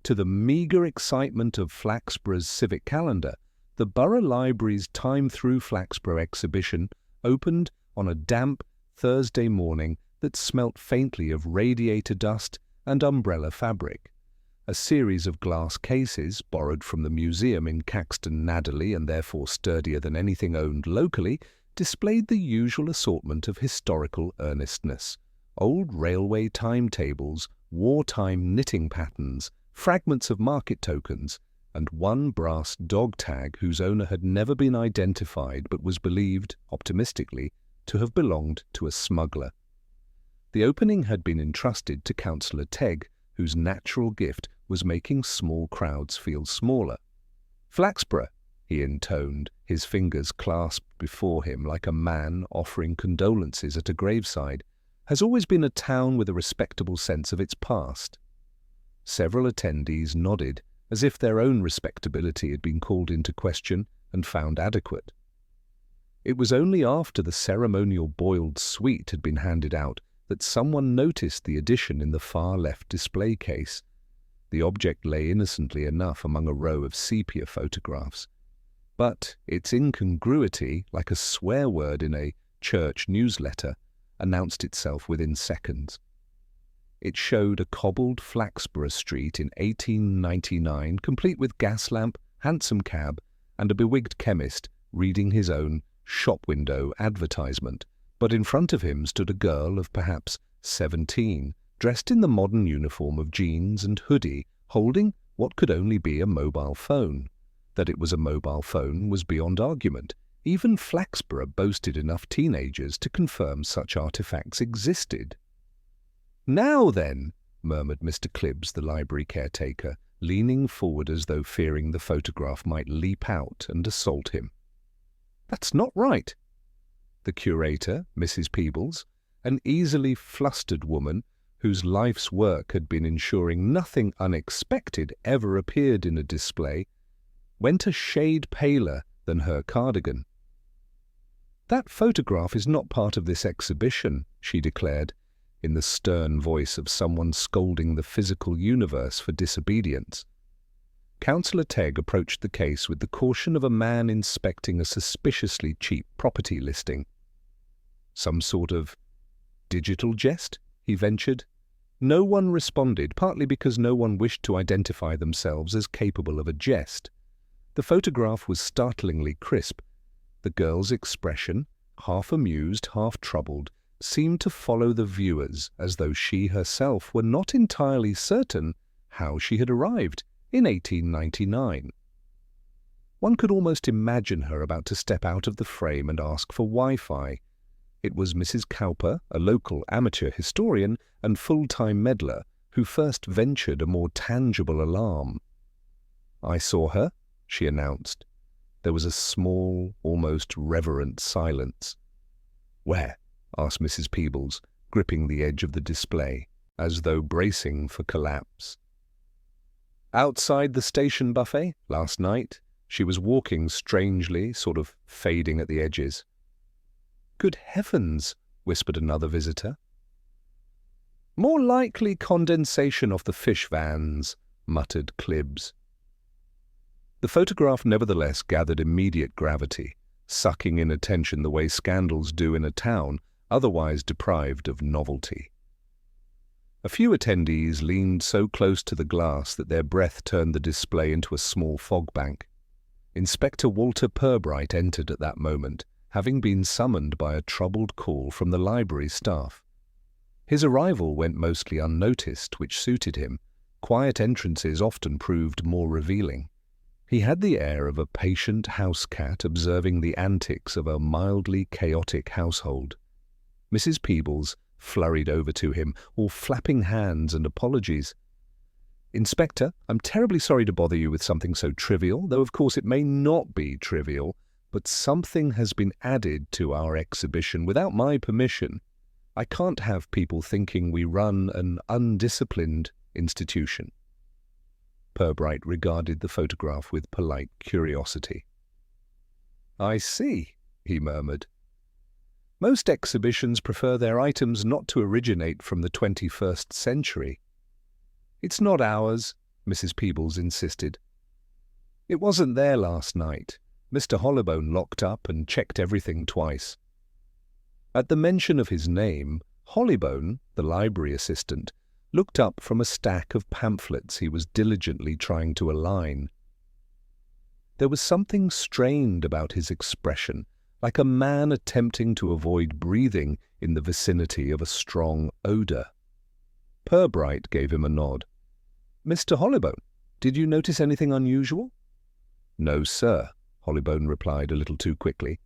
To the meagre excitement of Flaxborough's civic calendar, the Borough Library's Time Through Flaxborough exhibition opened on a damp Thursday morning that smelt faintly of radiator dust and umbrella fabric. A series of glass cases, borrowed from the museum in Caxton Nadderley and therefore sturdier than anything owned locally, displayed the usual assortment of historical earnestness: old railway timetables, wartime knitting patterns, fragments of market tokens, and one brass dog tag whose owner had never been identified but was believed, optimistically, to have belonged to a smuggler. The opening had been entrusted to Councillor Tegg, whose natural gift was making small crowds feel smaller. "Flaxborough," he intoned, his fingers clasped before him like a man offering condolences at a graveside, "has always been a town with a respectable sense of its past." Several attendees nodded, as if their own respectability had been called into question and found adequate. It was only after the ceremonial boiled sweet had been handed out that someone noticed the addition in the far left display case. The object lay innocently enough among a row of sepia photographs, but its incongruity, like a swear word in a church newsletter, announced itself within seconds. It showed a cobbled Flaxborough street in 1899, complete with gas lamp, hansom cab, and a bewigged chemist reading his own shop window advertisement. But in front of him stood a girl of perhaps 17, dressed in the modern uniform of jeans and hoodie, holding what could only be a mobile phone. That it was a mobile phone was beyond argument. Even Flaxborough boasted enough teenagers to confirm such artifacts existed. "Now then," murmured Mr. Clibbs, the library caretaker, leaning forward as though fearing the photograph might leap out and assault him. "That's not right." The curator, Mrs. Peebles, an easily flustered woman whose life's work had been ensuring nothing unexpected ever appeared in a display, went a shade paler than her cardigan. "That photograph is not part of this exhibition," she declared, in the stern voice of someone scolding the physical universe for disobedience. Councillor Tegg approached the case with the caution of a man inspecting a suspiciously cheap property listing. "Some sort of digital jest?" he ventured. No one responded, partly because no one wished to identify themselves as capable of a jest. The photograph was startlingly crisp. The girl's expression, half amused, half troubled, seemed to follow the viewers as though she herself were not entirely certain how she had arrived in 1899. One could almost imagine her about to step out of the frame and ask for Wi-Fi. It was Mrs. Cowper, a local amateur historian and full-time meddler, who first ventured a more tangible alarm. "I saw her," she announced. There was a small, almost reverent silence. "Where?" asked Mrs. Peebles, gripping the edge of the display, as though bracing for collapse. "Outside the station buffet, last night." She was walking strangely, sort of fading at the edges. "Good heavens," whispered another visitor. "More likely condensation off the fish vans," muttered Clibbs. The photograph nevertheless gathered immediate gravity, sucking in attention the way scandals do in a town otherwise deprived of novelty. A few attendees leaned so close to the glass that their breath turned the display into a small fog bank. Inspector Walter Purbright entered at that moment, having been summoned by a troubled call from the library staff. His arrival went mostly unnoticed, which suited him. Quiet entrances often proved more revealing. He had the air of a patient house cat observing the antics of a mildly chaotic household. Mrs. Peebles flurried over to him, all flapping hands and apologies. "Inspector, I'm terribly sorry to bother you with something so trivial, though of course it may not be trivial, but something has been added to our exhibition without my permission. I can't have people thinking we run an undisciplined institution." Purbright regarded the photograph with polite curiosity. "I see," he murmured. "Most exhibitions prefer their items not to originate from the 21st century. It's not ours. Mrs. Peebles insisted. "It wasn't there last night. Mr. Hollowbone locked up and checked everything twice." At the mention of his name, Hollybone, the library assistant, looked up from a stack of pamphlets he was diligently trying to align. There was something strained about his expression, like a man attempting to avoid breathing in the vicinity of a strong odour. Purbright gave him a nod. "Mr. Hollybone, did you notice anything unusual?" "No, sir," Hollybone replied a little too quickly,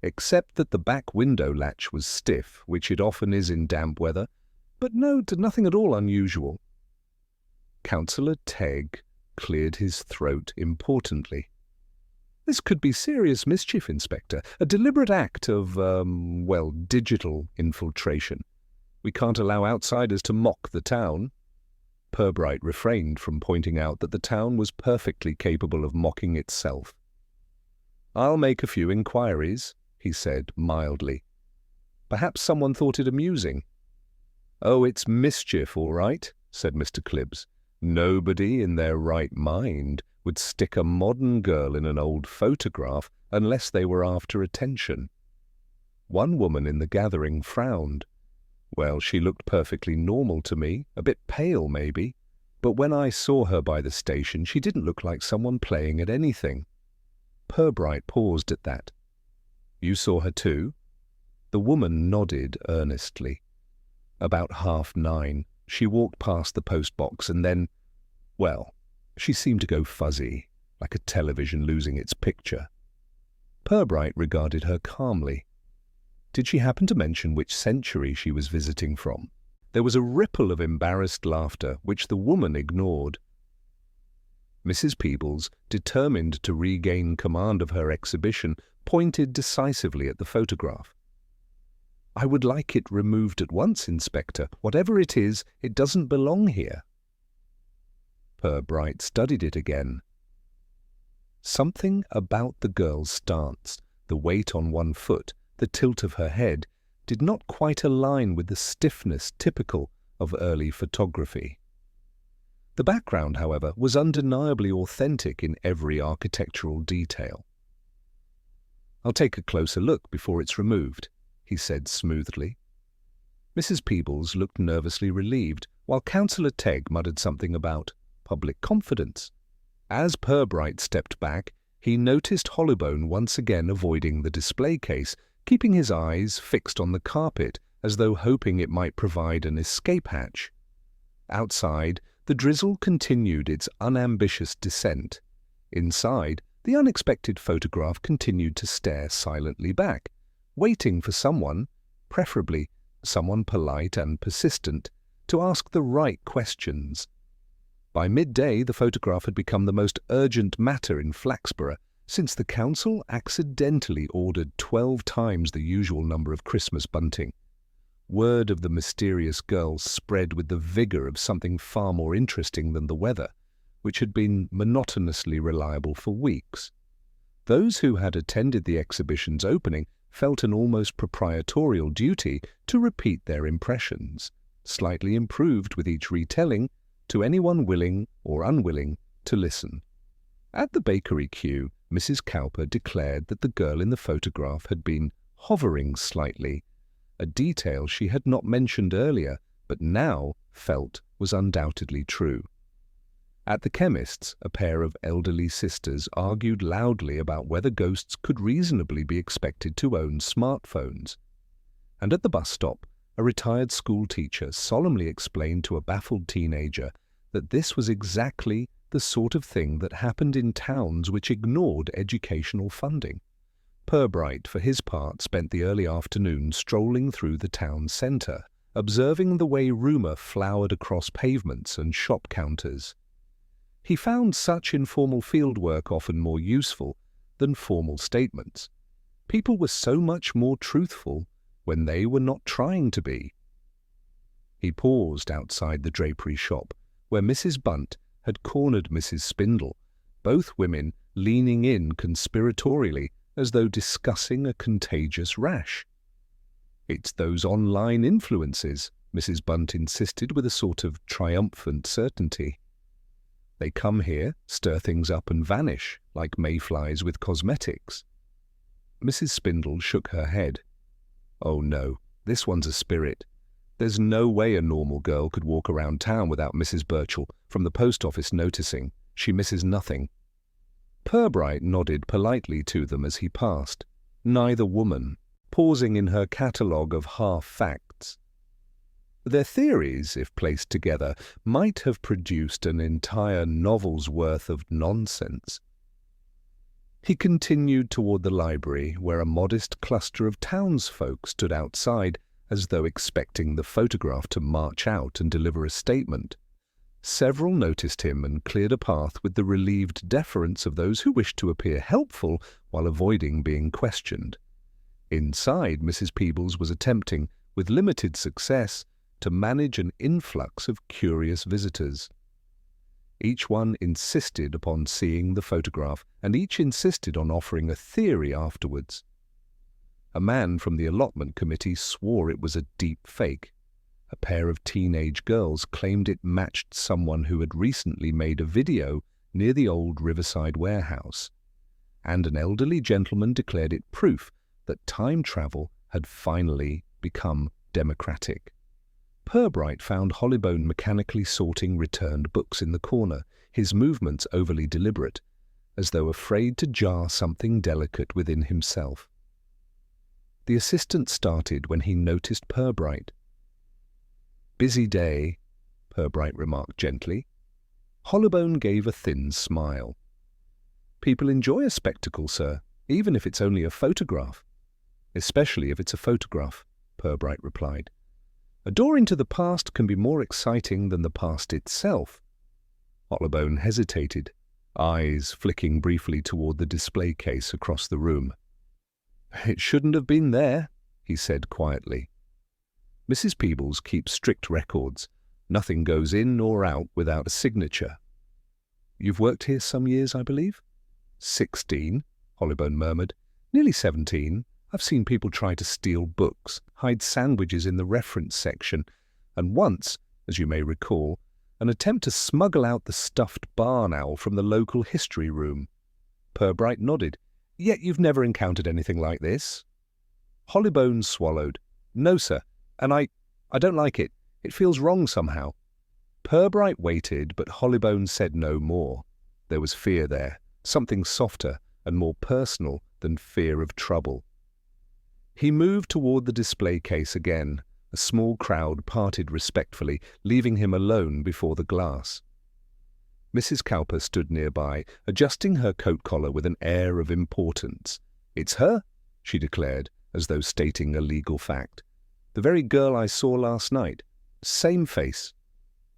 "except that the back window latch was stiff, which it often is in damp weather, but no, nothing at all unusual." Councillor Tegg cleared his throat importantly. "This could be serious mischief, Inspector, a deliberate act of, digital infiltration. We can't allow outsiders to mock the town." Purbright refrained from pointing out that the town was perfectly capable of mocking itself. "I'll make a few inquiries," he said mildly. "Perhaps someone thought it amusing." "Oh, it's mischief, all right," said Mr. Clibbs. "Nobody in their right mind would stick a modern girl in an old photograph unless they were after attention." One woman in the gathering frowned. "Well, she looked perfectly normal to me, a bit pale maybe, but when I saw her by the station she didn't look like someone playing at anything." Purbright paused at that. "You saw her too?" The woman nodded earnestly. "About 9:30, she walked past the post-box and then, well, she seemed to go fuzzy, like a television losing its picture." Purbright regarded her calmly. Did she happen to mention which century she was visiting from? There was a ripple of embarrassed laughter, which the woman ignored. Mrs. Peebles, determined to regain command of her exhibition, pointed decisively at the photograph. "I would like it removed at once, Inspector. Whatever it is, it doesn't belong here." Purbright studied it again. Something about the girl's stance, the weight on one foot, the tilt of her head, did not quite align with the stiffness typical of early photography. The background, however, was undeniably authentic in every architectural detail. "I'll take a closer look before it's removed," he said smoothly. Mrs. Peebles looked nervously relieved, while Councillor Tegg muttered something about public confidence. As Purbright stepped back, he noticed Hollybone once again avoiding the display case, keeping his eyes fixed on the carpet as though hoping it might provide an escape hatch. Outside, the drizzle continued its unambitious descent. Inside, the unexpected photograph continued to stare silently back, waiting for someone, preferably someone polite and persistent, to ask the right questions. By midday, the photograph had become the most urgent matter in Flaxborough, since the council accidentally ordered 12 times the usual number of Christmas bunting. Word of the mysterious girl spread with the vigour of something far more interesting than the weather, which had been monotonously reliable for weeks. Those who had attended the exhibition's opening felt an almost proprietorial duty to repeat their impressions, slightly improved with each retelling, to anyone willing or unwilling to listen. At the bakery queue, Mrs. Cowper declared that the girl in the photograph had been hovering slightly, a detail she had not mentioned earlier, but now felt was undoubtedly true. At the chemist's, a pair of elderly sisters argued loudly about whether ghosts could reasonably be expected to own smartphones. And at the bus stop, a retired school teacher solemnly explained to a baffled teenager that this was exactly the sort of thing that happened in towns which ignored educational funding. Purbright, for his part, spent the early afternoon strolling through the town centre, observing the way rumour flowered across pavements and shop counters. He found such informal fieldwork often more useful than formal statements. People were so much more truthful when they were not trying to be. He paused outside the drapery shop, where Mrs. Bunt had cornered Mrs. Spindle, both women leaning in conspiratorially as though discussing a contagious rash. "It's those online influences," Mrs. Bunt insisted with a sort of triumphant certainty. They come here, stir things up and vanish, like mayflies with cosmetics. Mrs. Spindle shook her head. Oh no, this one's a spirit. There's no way a normal girl could walk around town without Mrs. Birchall from the post office noticing. She misses nothing. Purbright nodded politely to them as he passed, neither woman, pausing in her catalogue of half-facts. Their theories, if placed together, might have produced an entire novel's worth of nonsense. He continued toward the library, where a modest cluster of townsfolk stood outside, as though expecting the photograph to march out and deliver a statement. Several noticed him and cleared a path with the relieved deference of those who wished to appear helpful while avoiding being questioned. Inside, Mrs. Peebles was attempting, with limited success, to manage an influx of curious visitors. Each one insisted upon seeing the photograph, and each insisted on offering a theory afterwards. A man from the allotment committee swore it was a deep fake. A pair of teenage girls claimed it matched someone who had recently made a video near the old Riverside warehouse. And an elderly gentleman declared it proof that time travel had finally become democratic. Purbright found Hollybone mechanically sorting returned books in the corner, his movements overly deliberate, as though afraid to jar something delicate within himself. The assistant started when he noticed Purbright. "Busy day," Purbright remarked gently. Hollybone gave a thin smile. "People enjoy a spectacle, sir, even if it's only a photograph." "Especially if it's a photograph," Purbright replied. "A door into the past can be more exciting than the past itself." Hollybone hesitated, eyes flicking briefly toward the display case across the room. "It shouldn't have been there," he said quietly. "Mrs. Peebles keeps strict records. Nothing goes in or out without a signature." "You've worked here some years, I believe?" 16, Hollybone murmured. "Nearly 17. I've seen people try to steal books, hide sandwiches in the reference section, and once, as you may recall, an attempt to smuggle out the stuffed barn owl from the local history room." Purbright nodded. "Yet you've never encountered anything like this?" Hollybone swallowed. "No, sir, and I don't like it. It feels wrong somehow." Purbright waited, but Hollybone said no more. There was fear there, something softer and more personal than fear of trouble. He moved toward the display case again. A small crowd parted respectfully, leaving him alone before the glass. Mrs. Cowper stood nearby, adjusting her coat collar with an air of importance. "It's her," she declared, as though stating a legal fact. "The very girl I saw last night. Same face."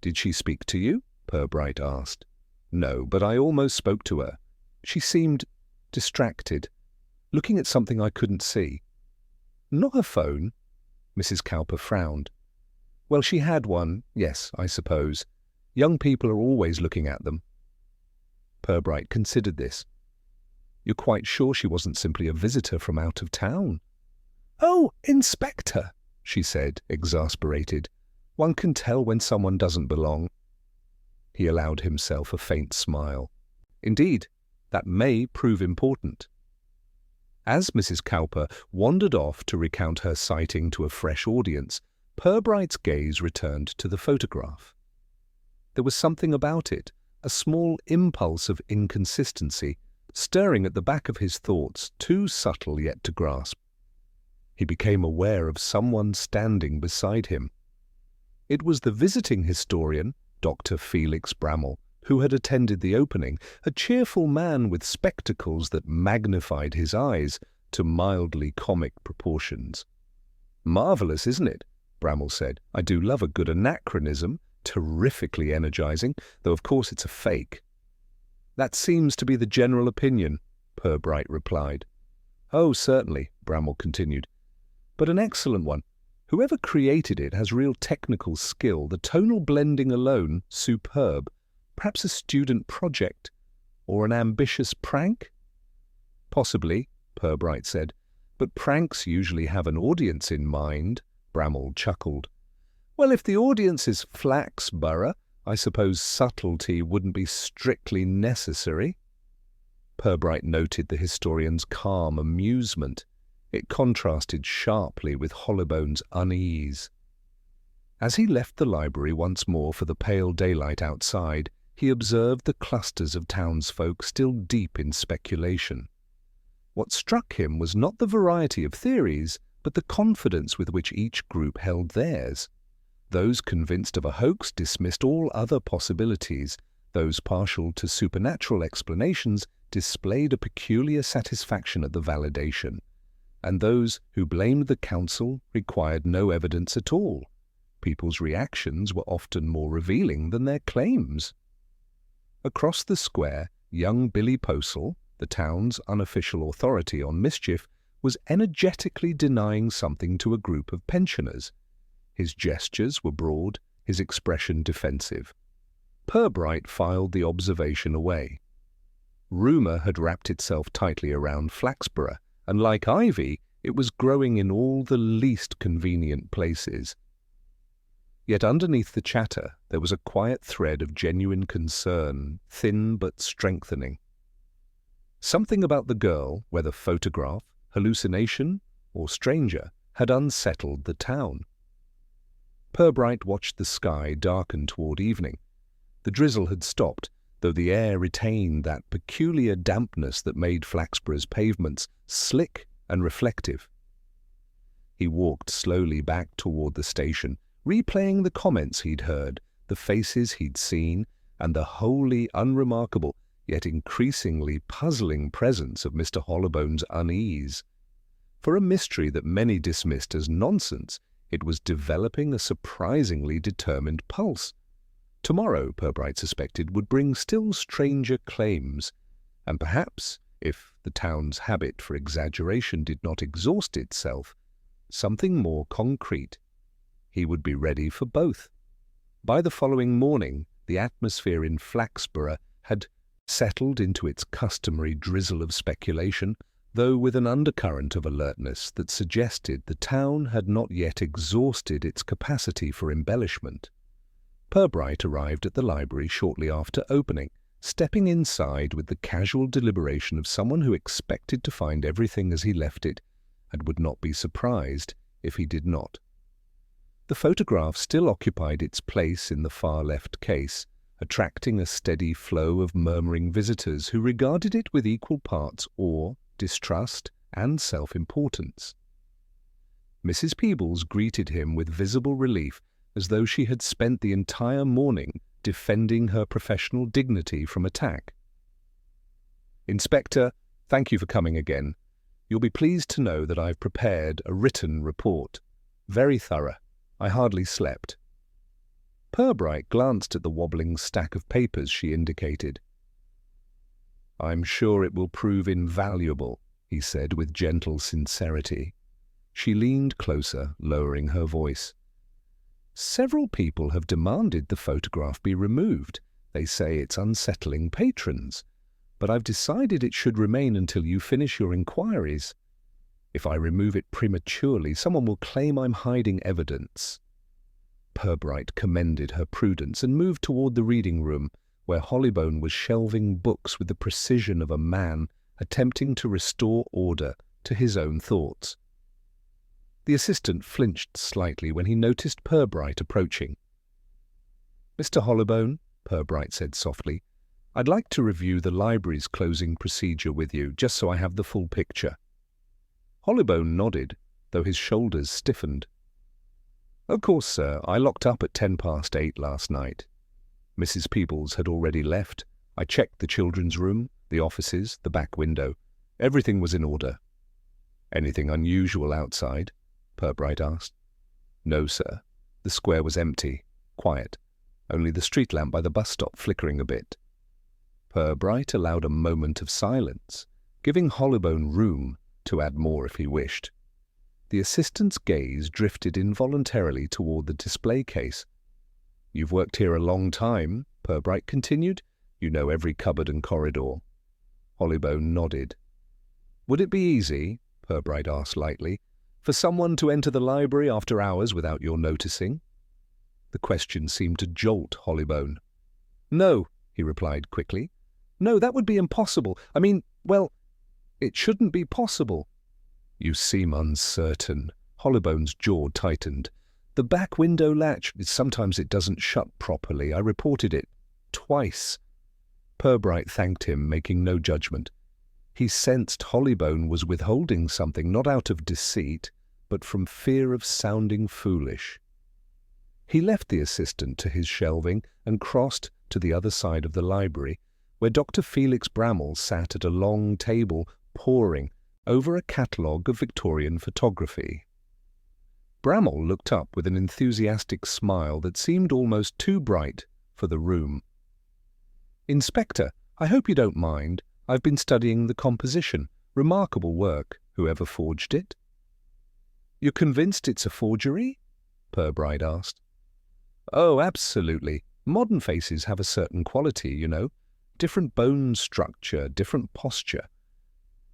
"Did she speak to you?" Purbright asked. "No, but I almost spoke to her. She seemed distracted, looking at something I couldn't see." "Not her phone?" Mrs. Cowper frowned. "Well, she had one, yes, I suppose. Young people are always looking at them." Purbright considered this. "You're quite sure she wasn't simply a visitor from out of town?" "Oh, Inspector," she said, exasperated. "One can tell when someone doesn't belong." He allowed himself a faint smile. "Indeed, that may prove important." As Mrs. Cowper wandered off to recount her sighting to a fresh audience, Purbright's gaze returned to the photograph. There was something about it, a small impulse of inconsistency, stirring at the back of his thoughts, too subtle yet to grasp. He became aware of someone standing beside him. It was the visiting historian, Dr. Felix Bramall, who had attended the opening, a cheerful man with spectacles that magnified his eyes to mildly comic proportions. "Marvelous, isn't it?" Bramall said. "I do love a good anachronism, terrifically energizing, though of course it's a fake." "That seems to be the general opinion," Purbright replied. "Oh, certainly," Bramall continued, "but an excellent one. Whoever created it has real technical skill, the tonal blending alone superb. Perhaps a student project, or an ambitious prank?" "Possibly," Purbright said, "but pranks usually have an audience in mind." Bramall chuckled. "Well, if the audience is Flaxborough, I suppose subtlety wouldn't be strictly necessary." Purbright noted the historian's calm amusement. It contrasted sharply with Hollybone's unease. As he left the library once more for the pale daylight outside, he observed the clusters of townsfolk still deep in speculation. What struck him was not the variety of theories, but the confidence with which each group held theirs. Those convinced of a hoax dismissed all other possibilities. Those partial to supernatural explanations displayed a peculiar satisfaction at the validation. And those who blamed the council required no evidence at all. People's reactions were often more revealing than their claims. Across the square, young Billy Postle, the town's unofficial authority on mischief, was energetically denying something to a group of pensioners. His gestures were broad, his expression defensive. Purbright filed the observation away. Rumour had wrapped itself tightly around Flaxborough, and like ivy, it was growing in all the least convenient places. Yet underneath the chatter there was a quiet thread of genuine concern, thin but strengthening. Something about the girl, whether photograph, hallucination, or stranger, had unsettled the town. Purbright watched the sky darken toward evening. The drizzle had stopped, though the air retained that peculiar dampness that made Flaxborough's pavements slick and reflective. He walked slowly back toward the station, replaying the comments he'd heard, the faces he'd seen, and the wholly unremarkable yet increasingly puzzling presence of Mr. Hollybone's unease. For a mystery that many dismissed as nonsense, it was developing a surprisingly determined pulse. Tomorrow, Purbright suspected, would bring still stranger claims, and perhaps, if the town's habit for exaggeration did not exhaust itself, something more concrete. He would be ready for both. By the following morning, the atmosphere in Flaxborough had settled into its customary drizzle of speculation, though with an undercurrent of alertness that suggested the town had not yet exhausted its capacity for embellishment. Purbright arrived at the library shortly after opening, stepping inside with the casual deliberation of someone who expected to find everything as he left it, and would not be surprised if he did not. The photograph still occupied its place in the far left case, attracting a steady flow of murmuring visitors who regarded it with equal parts awe, distrust, and self-importance. Mrs. Peebles greeted him with visible relief, as though she had spent the entire morning defending her professional dignity from attack. "Inspector, thank you for coming again. You'll be pleased to know that I've prepared a written report. Very thorough. I hardly slept." Purbright glanced at the wobbling stack of papers she indicated. "I'm sure it will prove invaluable," he said with gentle sincerity. She leaned closer, lowering her voice. "Several people have demanded the photograph be removed. They say it's unsettling patrons. But I've decided it should remain until you finish your inquiries. If I remove it prematurely, someone will claim I'm hiding evidence." Purbright commended her prudence and moved toward the reading room, where Hollybone was shelving books with the precision of a man attempting to restore order to his own thoughts. The assistant flinched slightly when he noticed Purbright approaching. "Mr. Hollybone," Purbright said softly, "I'd like to review the library's closing procedure with you, just so I have the full picture." Hollybone nodded, though his shoulders stiffened. "Of course, sir. I locked up at 8:10 last night. Mrs. Peebles had already left. I checked the children's room, the offices, the back window. Everything was in order." "Anything unusual outside?" Purbright asked. "No, sir. The square was empty, quiet, only the street lamp by the bus stop flickering a bit." Purbright allowed a moment of silence, giving Hollybone room to add more if he wished. The assistant's gaze drifted involuntarily toward the display case. "You've worked here a long time," Purbright continued. "You know every cupboard and corridor." Hollybone nodded. "Would it be easy," Purbright asked lightly, "for someone to enter the library after hours without your noticing?" The question seemed to jolt Hollybone. "No," he replied quickly. "No, that would be impossible. I mean, well, it shouldn't be possible." "You seem uncertain." Hollybone's jaw tightened. "The back window latch, sometimes it doesn't shut properly. I reported it twice." Purbright thanked him, making no judgment. He sensed Hollybone was withholding something, not out of deceit, but from fear of sounding foolish. He left the assistant to his shelving and crossed to the other side of the library, where Dr. Felix Bramall sat at a long table, poring over a catalogue of Victorian photography. Bramall looked up with an enthusiastic smile that seemed almost too bright for the room. "Inspector, I hope you don't mind. I've been studying the composition. Remarkable work. Whoever forged it?" "You're convinced it's a forgery?" Purbright asked. "Oh, absolutely. Modern faces have a certain quality, you know. Different bone structure, different posture.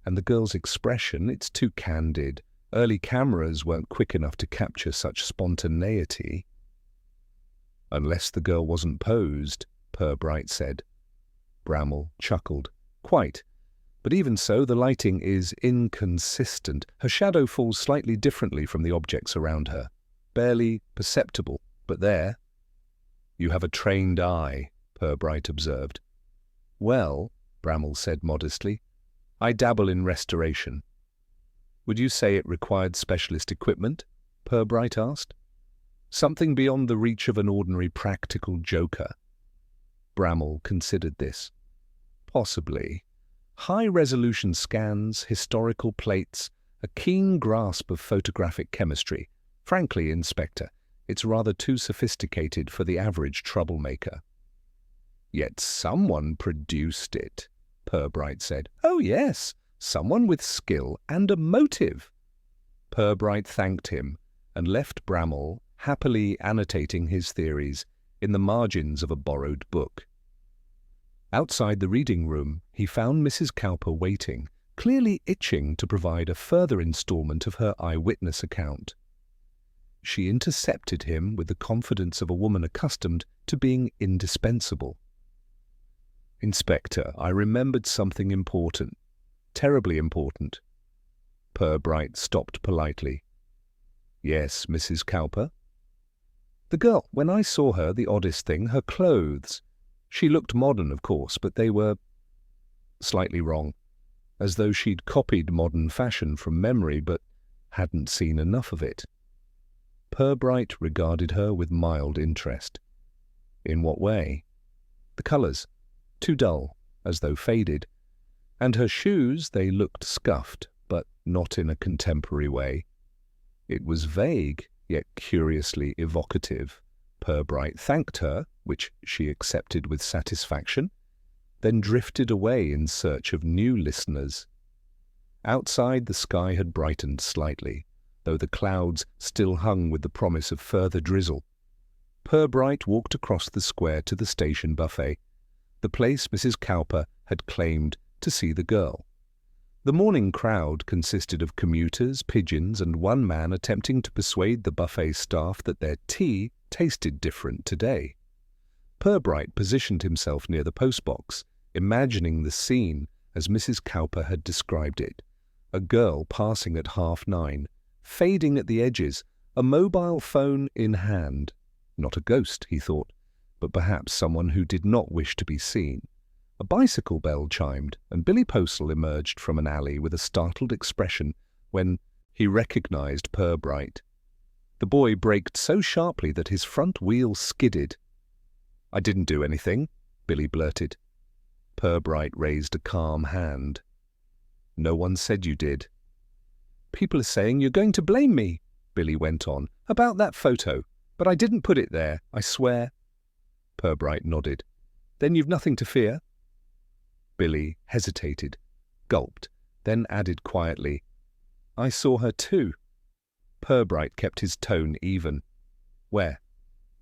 And the girl's expression, it's too candid. Early cameras weren't quick enough to capture such spontaneity." "Unless the girl wasn't posed," Purbright said. Bramall chuckled. "Quite. But even so, the lighting is inconsistent. Her shadow falls slightly differently from the objects around her. Barely perceptible, but there." "You have a trained eye," Purbright observed. "Well," Bramall said modestly, "I dabble in restoration." "Would you say it required specialist equipment?" Purbright asked. "Something beyond the reach of an ordinary practical joker?" Bramall considered this. "Possibly. High-resolution scans, historical plates, a keen grasp of photographic chemistry. Frankly, Inspector, it's rather too sophisticated for the average troublemaker." "Yet someone produced it," Purbright said. "Oh, yes, someone with skill and a motive." Purbright thanked him and left Bramall happily annotating his theories in the margins of a borrowed book. Outside the reading room, he found Mrs. Cowper waiting, clearly itching to provide a further installment of her eyewitness account. She intercepted him with the confidence of a woman accustomed to being indispensable. "Inspector, I remembered something important. Terribly important." Purbright stopped politely. "Yes, Mrs. Cowper?" "The girl, when I saw her, the oddest thing, her clothes. She looked modern, of course, but they were slightly wrong, as though she'd copied modern fashion from memory but hadn't seen enough of it." Purbright regarded her with mild interest. "In what way?" "The colours. Too dull, as though faded. And her shoes, they looked scuffed, but not in a contemporary way." It was vague, yet curiously evocative. Purbright thanked her, which she accepted with satisfaction, then drifted away in search of new listeners. Outside, the sky had brightened slightly, though the clouds still hung with the promise of further drizzle. Purbright walked across the square to the station buffet, the place Mrs. Cowper had claimed to see the girl. The morning crowd consisted of commuters, pigeons, and one man attempting to persuade the buffet staff that their tea tasted different today. Purbright positioned himself near the postbox, imagining the scene as Mrs. Cowper had described it. A girl passing at 9:30, fading at the edges, a mobile phone in hand. Not a ghost, he thought, but perhaps someone who did not wish to be seen. A bicycle bell chimed, and Billy Postle emerged from an alley with a startled expression when he recognized Purbright. The boy braked so sharply that his front wheel skidded. "I didn't do anything," Billy blurted. Purbright raised a calm hand. "No one said you did." "People are saying you're going to blame me," Billy went on, "about that photo, but I didn't put it there, I swear." Purbright nodded. "Then you've nothing to fear?" Billy hesitated, gulped, then added quietly, "I saw her too." Purbright kept his tone even. "Where?"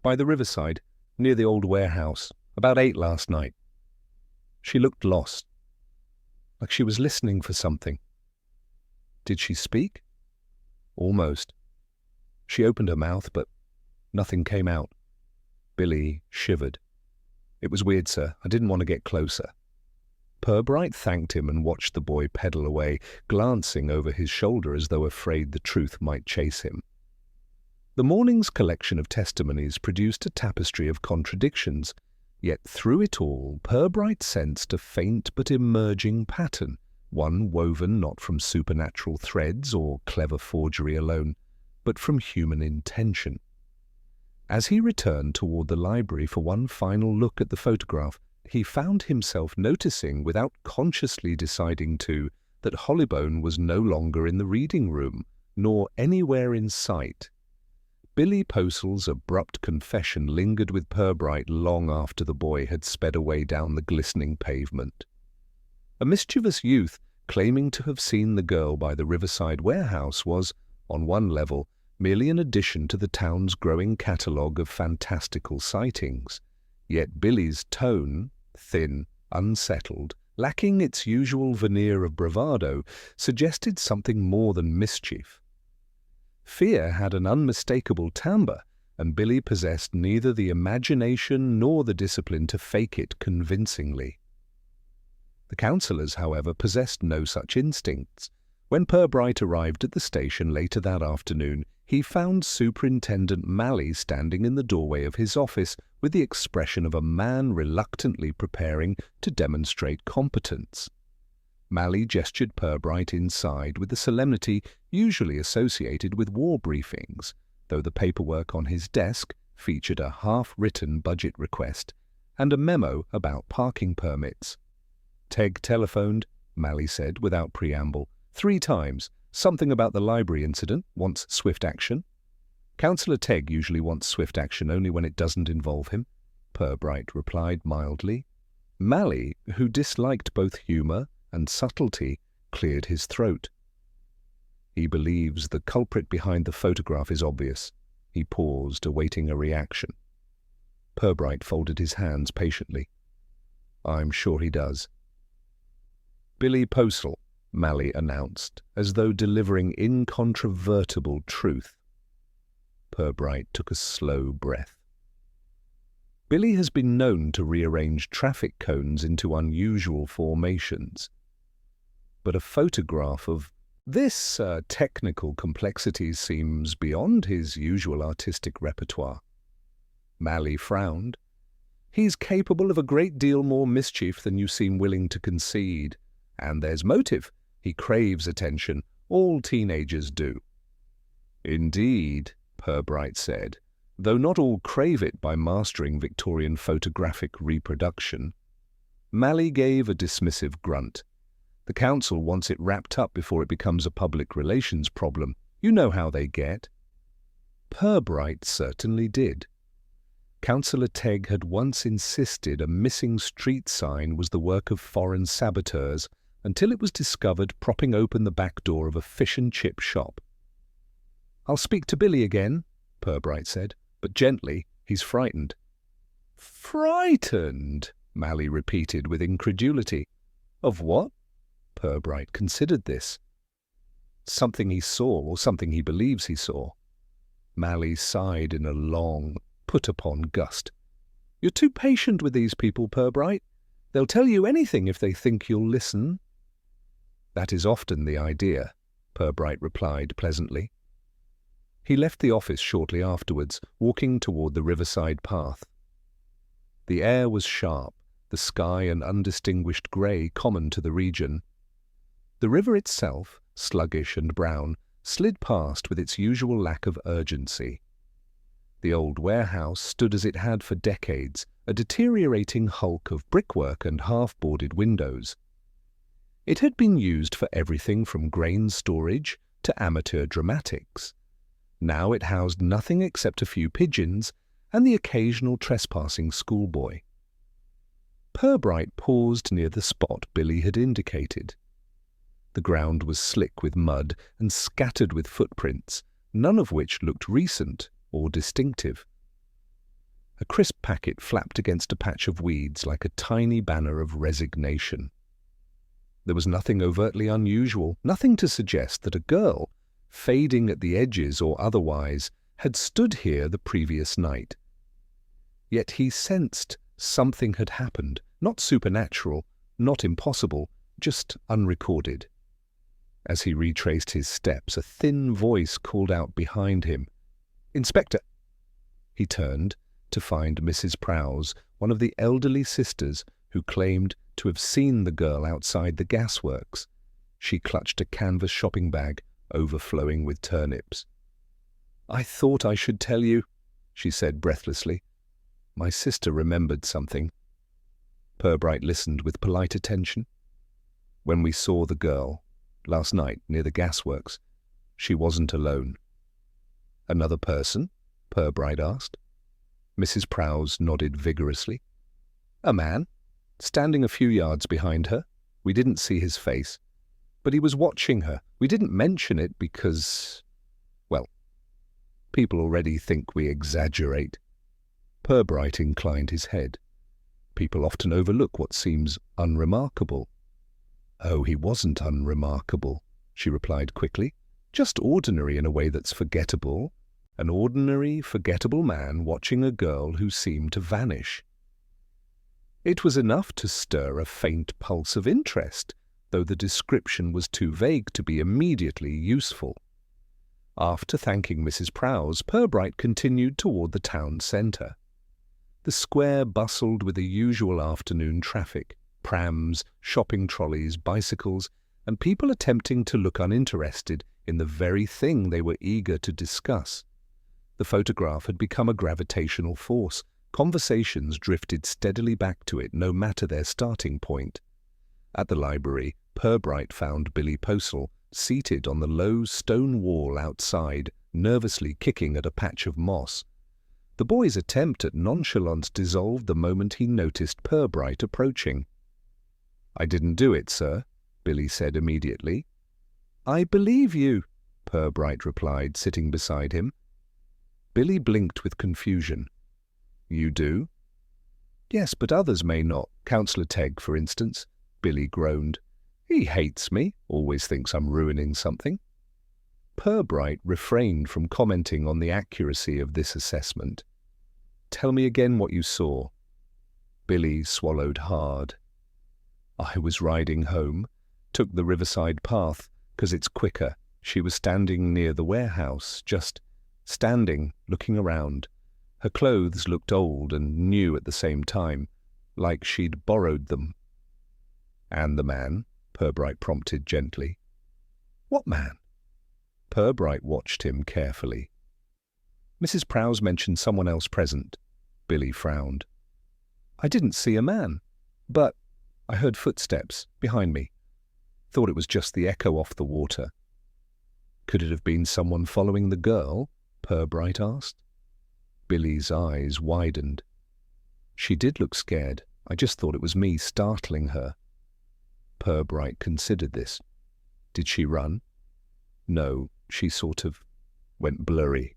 "By the riverside, near the old warehouse, about 8 last night." She looked lost, like she was listening for something. "Did she speak?" "Almost. She opened her mouth, but nothing came out. Billy shivered. "It was weird, sir. I didn't want to get closer." Purbright thanked him and watched the boy pedal away, glancing over his shoulder as though afraid the truth might chase him. The morning's collection of testimonies produced a tapestry of contradictions, yet through it all Purbright sensed a faint but emerging pattern, one woven not from supernatural threads or clever forgery alone, but from human intention. As he returned toward the library for one final look at the photograph, he found himself noticing, without consciously deciding to, that Hollybone was no longer in the reading room, nor anywhere in sight. Billy Postle's abrupt confession lingered with Purbright long after the boy had sped away down the glistening pavement. A mischievous youth claiming to have seen the girl by the riverside warehouse was, on one level, merely an addition to the town's growing catalogue of fantastical sightings. Yet Billy's tone, thin, unsettled, lacking its usual veneer of bravado, suggested something more than mischief. Fear had an unmistakable timbre, and Billy possessed neither the imagination nor the discipline to fake it convincingly. The counsellors, however, possessed no such instincts. When Purbright arrived at the station later that afternoon, he found Superintendent Malley standing in the doorway of his office with the expression of a man reluctantly preparing to demonstrate competence. Malley gestured Purbright inside with the solemnity usually associated with war briefings, though the paperwork on his desk featured a half-written budget request and a memo about parking permits. "Tegg telephoned," Malley said without preamble, "3 times. Something about the library incident, wants swift action." "Councillor Tegg usually wants swift action only when it doesn't involve him," Purbright replied mildly. Malley, who disliked both humour and subtlety, cleared his throat. "He believes the culprit behind the photograph is obvious." He paused, awaiting a reaction. Purbright folded his hands patiently. "I'm sure he does." "Billy Postle," Malley announced, as though delivering incontrovertible truth. Purbright took a slow breath. Billy has been known to rearrange traffic cones into unusual formations. But a photograph of this technical complexity seems beyond his usual artistic repertoire. Malley frowned. "He's capable of a great deal more mischief than you seem willing to concede. And there's motive. He craves attention. All teenagers do." "Indeed," Purbright said, "though not all crave it by mastering Victorian photographic reproduction." Malley gave a dismissive grunt. "The council wants it wrapped up before it becomes a public relations problem. You know how they get." Purbright certainly did. Councillor Tegg had once insisted a missing street sign was the work of foreign saboteurs, until it was discovered propping open the back door of a fish and chip shop. "I'll speak to Billy again," Purbright said, "but gently. He's frightened." "Frightened?" Malley repeated with incredulity. "Of what?" Purbright considered this. "Something he saw, or something he believes he saw." Malley sighed in a long, put-upon gust. "You're too patient with these people, Purbright. They'll tell you anything if they think you'll listen." "That is often the idea," Purbright replied pleasantly. He left the office shortly afterwards, walking toward the riverside path. The air was sharp, the sky an undistinguished grey common to the region. The river itself, sluggish and brown, slid past with its usual lack of urgency. The old warehouse stood as it had for decades, a deteriorating hulk of brickwork and half-boarded windows. It had been used for everything from grain storage to amateur dramatics. Now it housed nothing except a few pigeons and the occasional trespassing schoolboy. Purbright paused near the spot Billy had indicated. The ground was slick with mud and scattered with footprints, none of which looked recent or distinctive. A crisp packet flapped against a patch of weeds like a tiny banner of resignation. There was nothing overtly unusual, nothing to suggest that a girl, fading at the edges or otherwise, had stood here the previous night. Yet he sensed something had happened, not supernatural, not impossible, just unrecorded. As he retraced his steps, a thin voice called out behind him, "Inspector!" He turned to find Mrs. Prowse, one of the elderly sisters who claimed to have seen the girl outside the gasworks. She clutched a canvas shopping bag overflowing with turnips. "I thought I should tell you," she said breathlessly. "My sister remembered something." Purbright listened with polite attention. "When we saw the girl last night near the gasworks, she wasn't alone." "Another person?" Purbright asked. Mrs. Prowse nodded vigorously. "A man, standing a few yards behind her. We didn't see his face, but he was watching her. We didn't mention it because, well, people already think we exaggerate." Purbright inclined his head. "People often overlook what seems unremarkable." "Oh, he wasn't unremarkable," she replied quickly. "Just ordinary in a way that's forgettable. An ordinary, forgettable man watching a girl who seemed to vanish." It was enough to stir a faint pulse of interest, though the description was too vague to be immediately useful. After thanking Mrs. Prowse, Purbright continued toward the town centre. The square bustled with the usual afternoon traffic, prams, shopping trolleys, bicycles, and people attempting to look uninterested in the very thing they were eager to discuss. The photograph had become a gravitational force. Conversations drifted steadily back to it, no matter their starting point. At the library, Purbright found Billy Postle seated on the low stone wall outside, nervously kicking at a patch of moss. The boy's attempt at nonchalance dissolved the moment he noticed Purbright approaching. "I didn't do it, sir," Billy said immediately. "I believe you," Purbright replied, sitting beside him. Billy blinked with confusion. "You do?" "Yes, but others may not. Councillor Tegg, for instance," Billy groaned. "He hates me, always thinks I'm ruining something." Purbright refrained from commenting on the accuracy of this assessment. "Tell me again what you saw." Billy swallowed hard. "I was riding home, took the riverside path, 'cause it's quicker. She was standing near the warehouse, just standing, looking around. Her clothes looked old and new at the same time, like she'd borrowed them." "And the man?" Purbright prompted gently. "What man?" Purbright watched him carefully. "Mrs. Prowse mentioned someone else present." Billy frowned. "I didn't see a man, but I heard footsteps behind me. Thought it was just the echo off the water." "Could it have been someone following the girl?" Purbright asked. Billy's eyes widened. "She did look scared. I just thought it was me startling her." Purbright considered this. "Did she run?" "No, she sort of went blurry.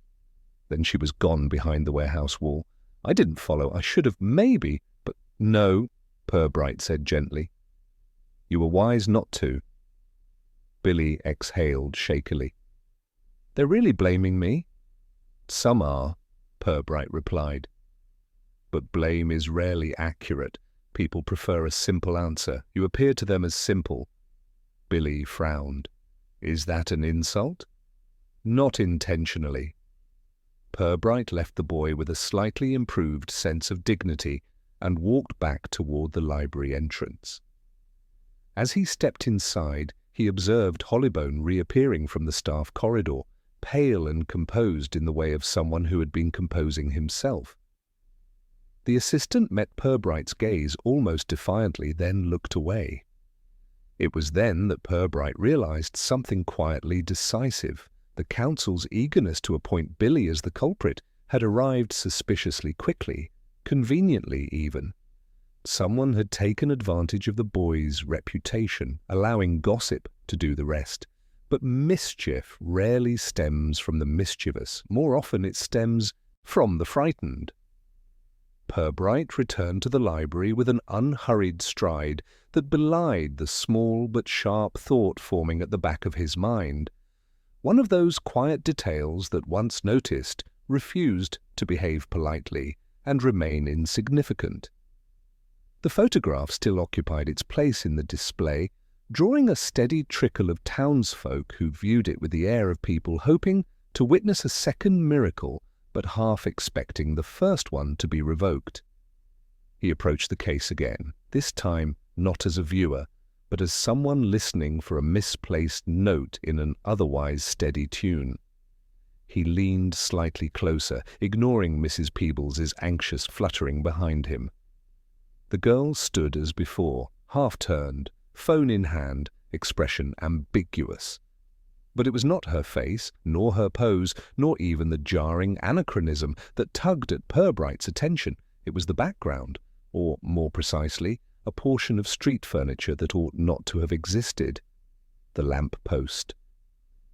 Then she was gone behind the warehouse wall. I didn't follow. I should have, maybe, but no," Purbright said gently. "You were wise not to." Billy exhaled shakily. "They're really blaming me?" "Some are," Purbright replied. "But blame is rarely accurate. People prefer a simple answer. You appear to them as simple." Billy frowned. "Is that an insult?" "Not intentionally." Purbright left the boy with a slightly improved sense of dignity and walked back toward the library entrance. As he stepped inside, he observed Hollybone reappearing from the staff corridor, pale and composed in the way of someone who had been composing himself. The assistant met Purbright's gaze almost defiantly, then looked away. It was then that Purbright realized something quietly decisive. The council's eagerness to appoint Billy as the culprit had arrived suspiciously quickly, conveniently even. Someone had taken advantage of the boy's reputation, allowing gossip to do the rest. But mischief rarely stems from the mischievous. More often it stems from the frightened. Purbright returned to the library with an unhurried stride that belied the small but sharp thought forming at the back of his mind. One of those quiet details that, once noticed, refused to behave politely, and remain insignificant. The photograph still occupied its place in the display, drawing a steady trickle of townsfolk who viewed it with the air of people hoping to witness a second miracle, but half expecting the first one to be revoked. He approached the case again, this time not as a viewer, but as someone listening for a misplaced note in an otherwise steady tune. He leaned slightly closer, ignoring Mrs. Peebles's anxious fluttering behind him. The girl stood as before, half-turned, phone in hand, expression ambiguous. But it was not her face, nor her pose, nor even the jarring anachronism that tugged at Purbright's attention. It was the background, or, more precisely, a portion of street furniture that ought not to have existed. The lamp-post.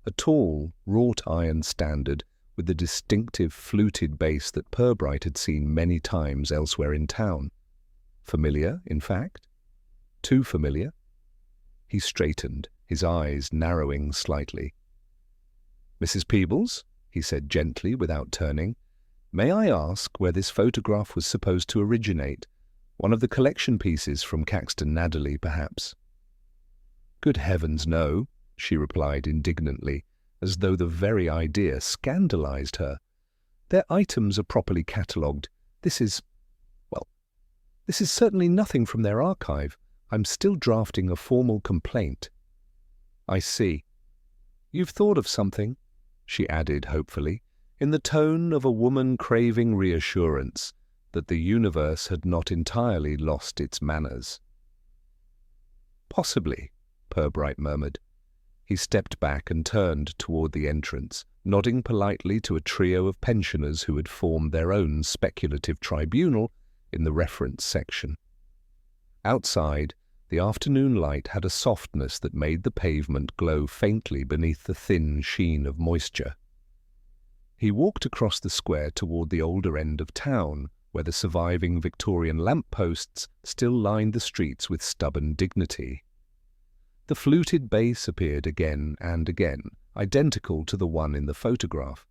A tall, wrought-iron standard with the distinctive fluted base that Purbright had seen many times elsewhere in town. Familiar, in fact? Too familiar? He straightened, his eyes narrowing slightly. "Mrs. Peebles," he said gently without turning, "may I ask where this photograph was supposed to originate? One of the collection pieces from Caxton Nadderley, perhaps?" "Good heavens, no," she replied indignantly, as though the very idea scandalized her. "Their items are properly catalogued. This is certainly nothing from their archive. I'm still drafting a formal complaint." "I see. You've thought of something," she added hopefully, in the tone of a woman craving reassurance that the universe had not entirely lost its manners. "Possibly," Purbright murmured. He stepped back and turned toward the entrance, nodding politely to a trio of pensioners who had formed their own speculative tribunal in the reference section. Outside, the afternoon light had a softness that made the pavement glow faintly beneath the thin sheen of moisture. He walked across the square toward the older end of town, where the surviving Victorian lamp-posts still lined the streets with stubborn dignity. The fluted base appeared again and again, identical to the one in the photograph.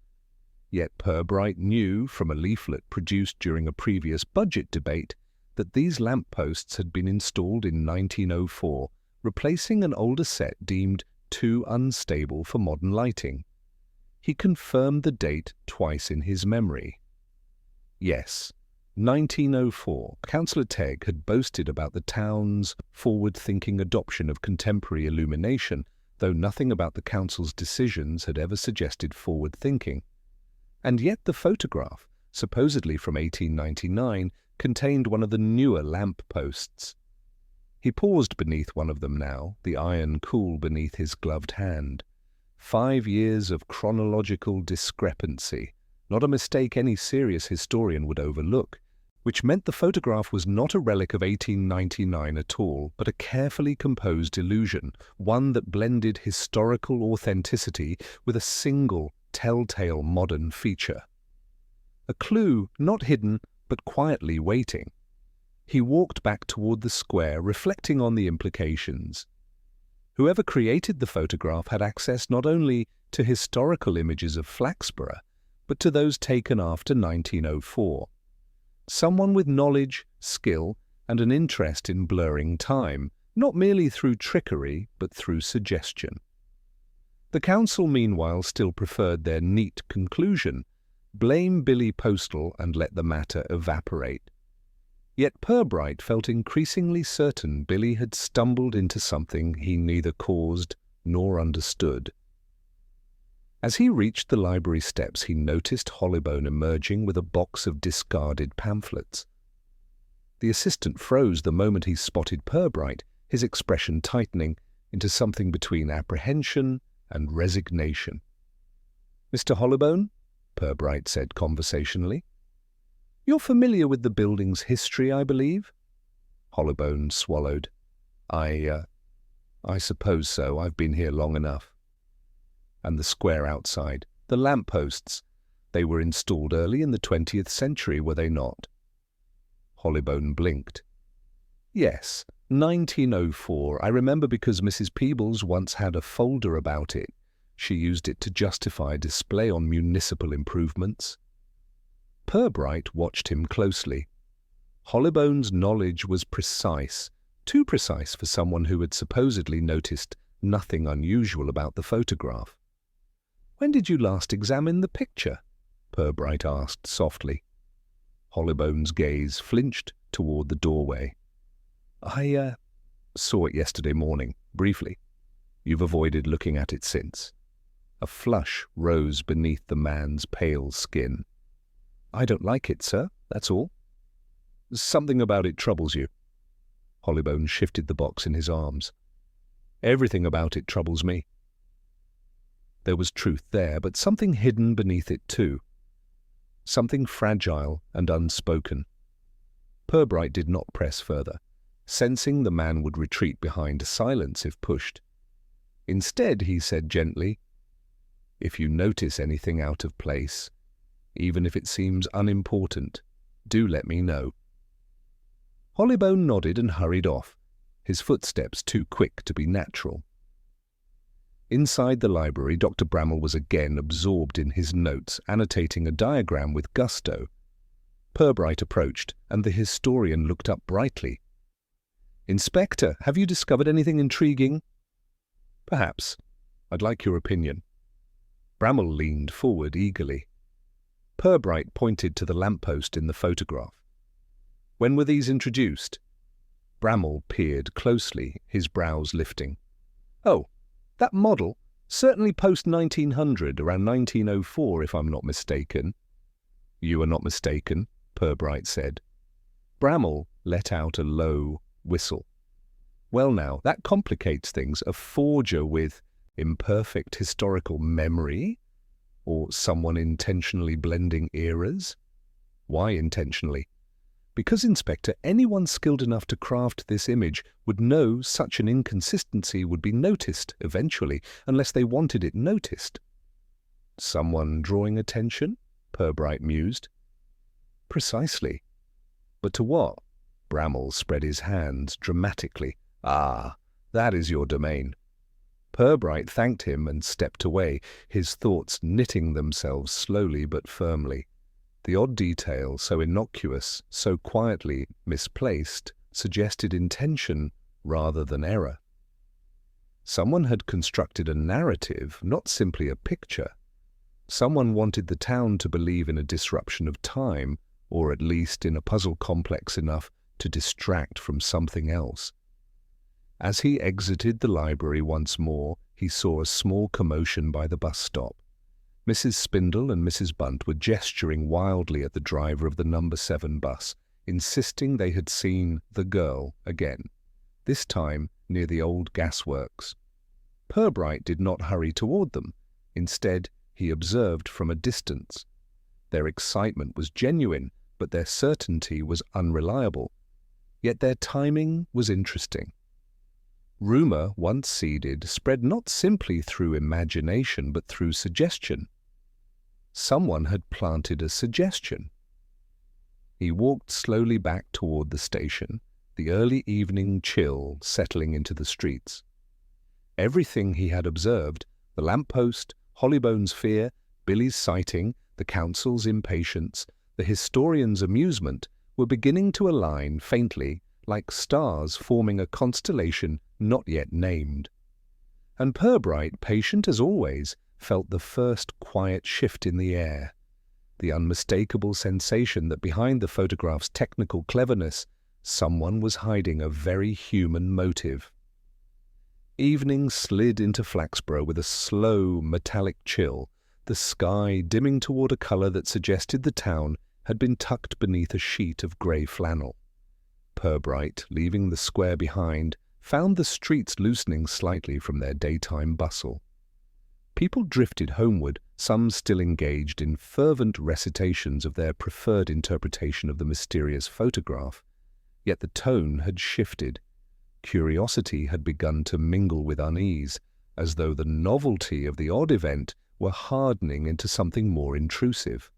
Yet Purbright knew from a leaflet produced during a previous budget debate that these lamp-posts had been installed in 1904, replacing an older set deemed too unstable for modern lighting. He confirmed the date twice in his memory. Yes, 1904. Councillor Tegg had boasted about the town's forward-thinking adoption of contemporary illumination, though nothing about the council's decisions had ever suggested forward-thinking. And yet the photograph, supposedly from 1899, contained one of the newer lamp-posts. He paused beneath one of them now, the iron cool beneath his gloved hand. 5 years of chronological discrepancy, not a mistake any serious historian would overlook, which meant the photograph was not a relic of 1899 at all, but a carefully composed illusion, one that blended historical authenticity with a single, telltale modern feature. A clue not hidden, but quietly waiting. He walked back toward the square, reflecting on the implications. Whoever created the photograph had access not only to historical images of Flaxborough, but to those taken after 1904. Someone with knowledge, skill, and an interest in blurring time, not merely through trickery, but through suggestion. The council, meanwhile, still preferred their neat conclusion: blame Billy Postal and let the matter evaporate. Yet Purbright felt increasingly certain Billy had stumbled into something he neither caused nor understood. As he reached the library steps, he noticed Hollybone emerging with a box of discarded pamphlets. The assistant froze the moment he spotted Purbright, his expression tightening into something between apprehension and resignation. "Mr. Hollybone?" Purbright said conversationally. "You're familiar with the building's history, I believe?" Hollybone swallowed. I suppose so. I've been here long enough." And the square outside, the lamp-posts, they were installed early in the 20th century, were they not? Hollybone blinked. "Yes, 1904. I remember because Mrs. Peebles once had a folder about it. She used it to justify a display on municipal improvements." Purbright watched him closely. Hollybone's knowledge was precise, too precise for someone who had supposedly noticed nothing unusual about the photograph. "When did you last examine the picture?" Purbright asked softly. Hollybone's gaze flinched toward the doorway. "I saw it yesterday morning, briefly. You've avoided looking at it since." A flush rose beneath the man's pale skin. "I don't like it, sir, that's all." "Something about it troubles you." Hollybone shifted the box in his arms. "Everything about it troubles me." There was truth there, but something hidden beneath it too. Something fragile and unspoken. Purbright did not press further, sensing the man would retreat behind silence if pushed. Instead, he said gently, "If you notice anything out of place, even if it seems unimportant, do let me know." Hollybone nodded and hurried off, his footsteps too quick to be natural. Inside the library, Dr. Bramall was again absorbed in his notes, annotating a diagram with gusto. Purbright approached, and the historian looked up brightly. "Inspector, have you discovered anything intriguing?" "Perhaps. I'd like your opinion." Bramall leaned forward eagerly. Purbright pointed to the lamppost in the photograph. "When were these introduced?" Bramall peered closely, his brows lifting. "Oh, that model? Certainly post-1900, around 1904, if I'm not mistaken." "You are not mistaken," Purbright said. Bramall let out a low whistle. "Well now, that complicates things. A forger with imperfect historical memory? Or someone intentionally blending eras?" "Why intentionally?" "Because, Inspector, anyone skilled enough to craft this image would know such an inconsistency would be noticed eventually, unless they wanted it noticed." "Someone drawing attention?" Purbright mused. "Precisely. But to what?" Bramall spread his hands dramatically. "Ah, that is your domain." Purbright thanked him and stepped away, his thoughts knitting themselves slowly but firmly. The odd detail, so innocuous, so quietly misplaced, suggested intention rather than error. Someone had constructed a narrative, not simply a picture. Someone wanted the town to believe in a disruption of time, or at least in a puzzle complex enough to distract from something else. As he exited the library once more, he saw a small commotion by the bus stop. Mrs. Spindle and Mrs. Bunt were gesturing wildly at the driver of the number 7 bus, insisting they had seen the girl again, this time near the old gasworks. Purbright did not hurry toward them. Instead, he observed from a distance. Their excitement was genuine, but their certainty was unreliable. Yet their timing was interesting. Rumor, once seeded, spread not simply through imagination, but through suggestion. Someone had planted a suggestion. He walked slowly back toward the station, the early evening chill settling into the streets. Everything he had observed, the lamppost, Hollybone's fear, Billy's sighting, the council's impatience, the historian's amusement, were beginning to align faintly, like stars forming a constellation not yet named. And Purbright, patient as always, felt the first quiet shift in the air, the unmistakable sensation that behind the photograph's technical cleverness, someone was hiding a very human motive. Evening slid into Flaxborough with a slow, metallic chill, the sky dimming toward a color that suggested the town had been tucked beneath a sheet of grey flannel. Purbright, leaving the square behind, found the streets loosening slightly from their daytime bustle. People drifted homeward, some still engaged in fervent recitations of their preferred interpretation of the mysterious photograph. Yet the tone had shifted. Curiosity had begun to mingle with unease, as though the novelty of the odd event were hardening into something more intrusive.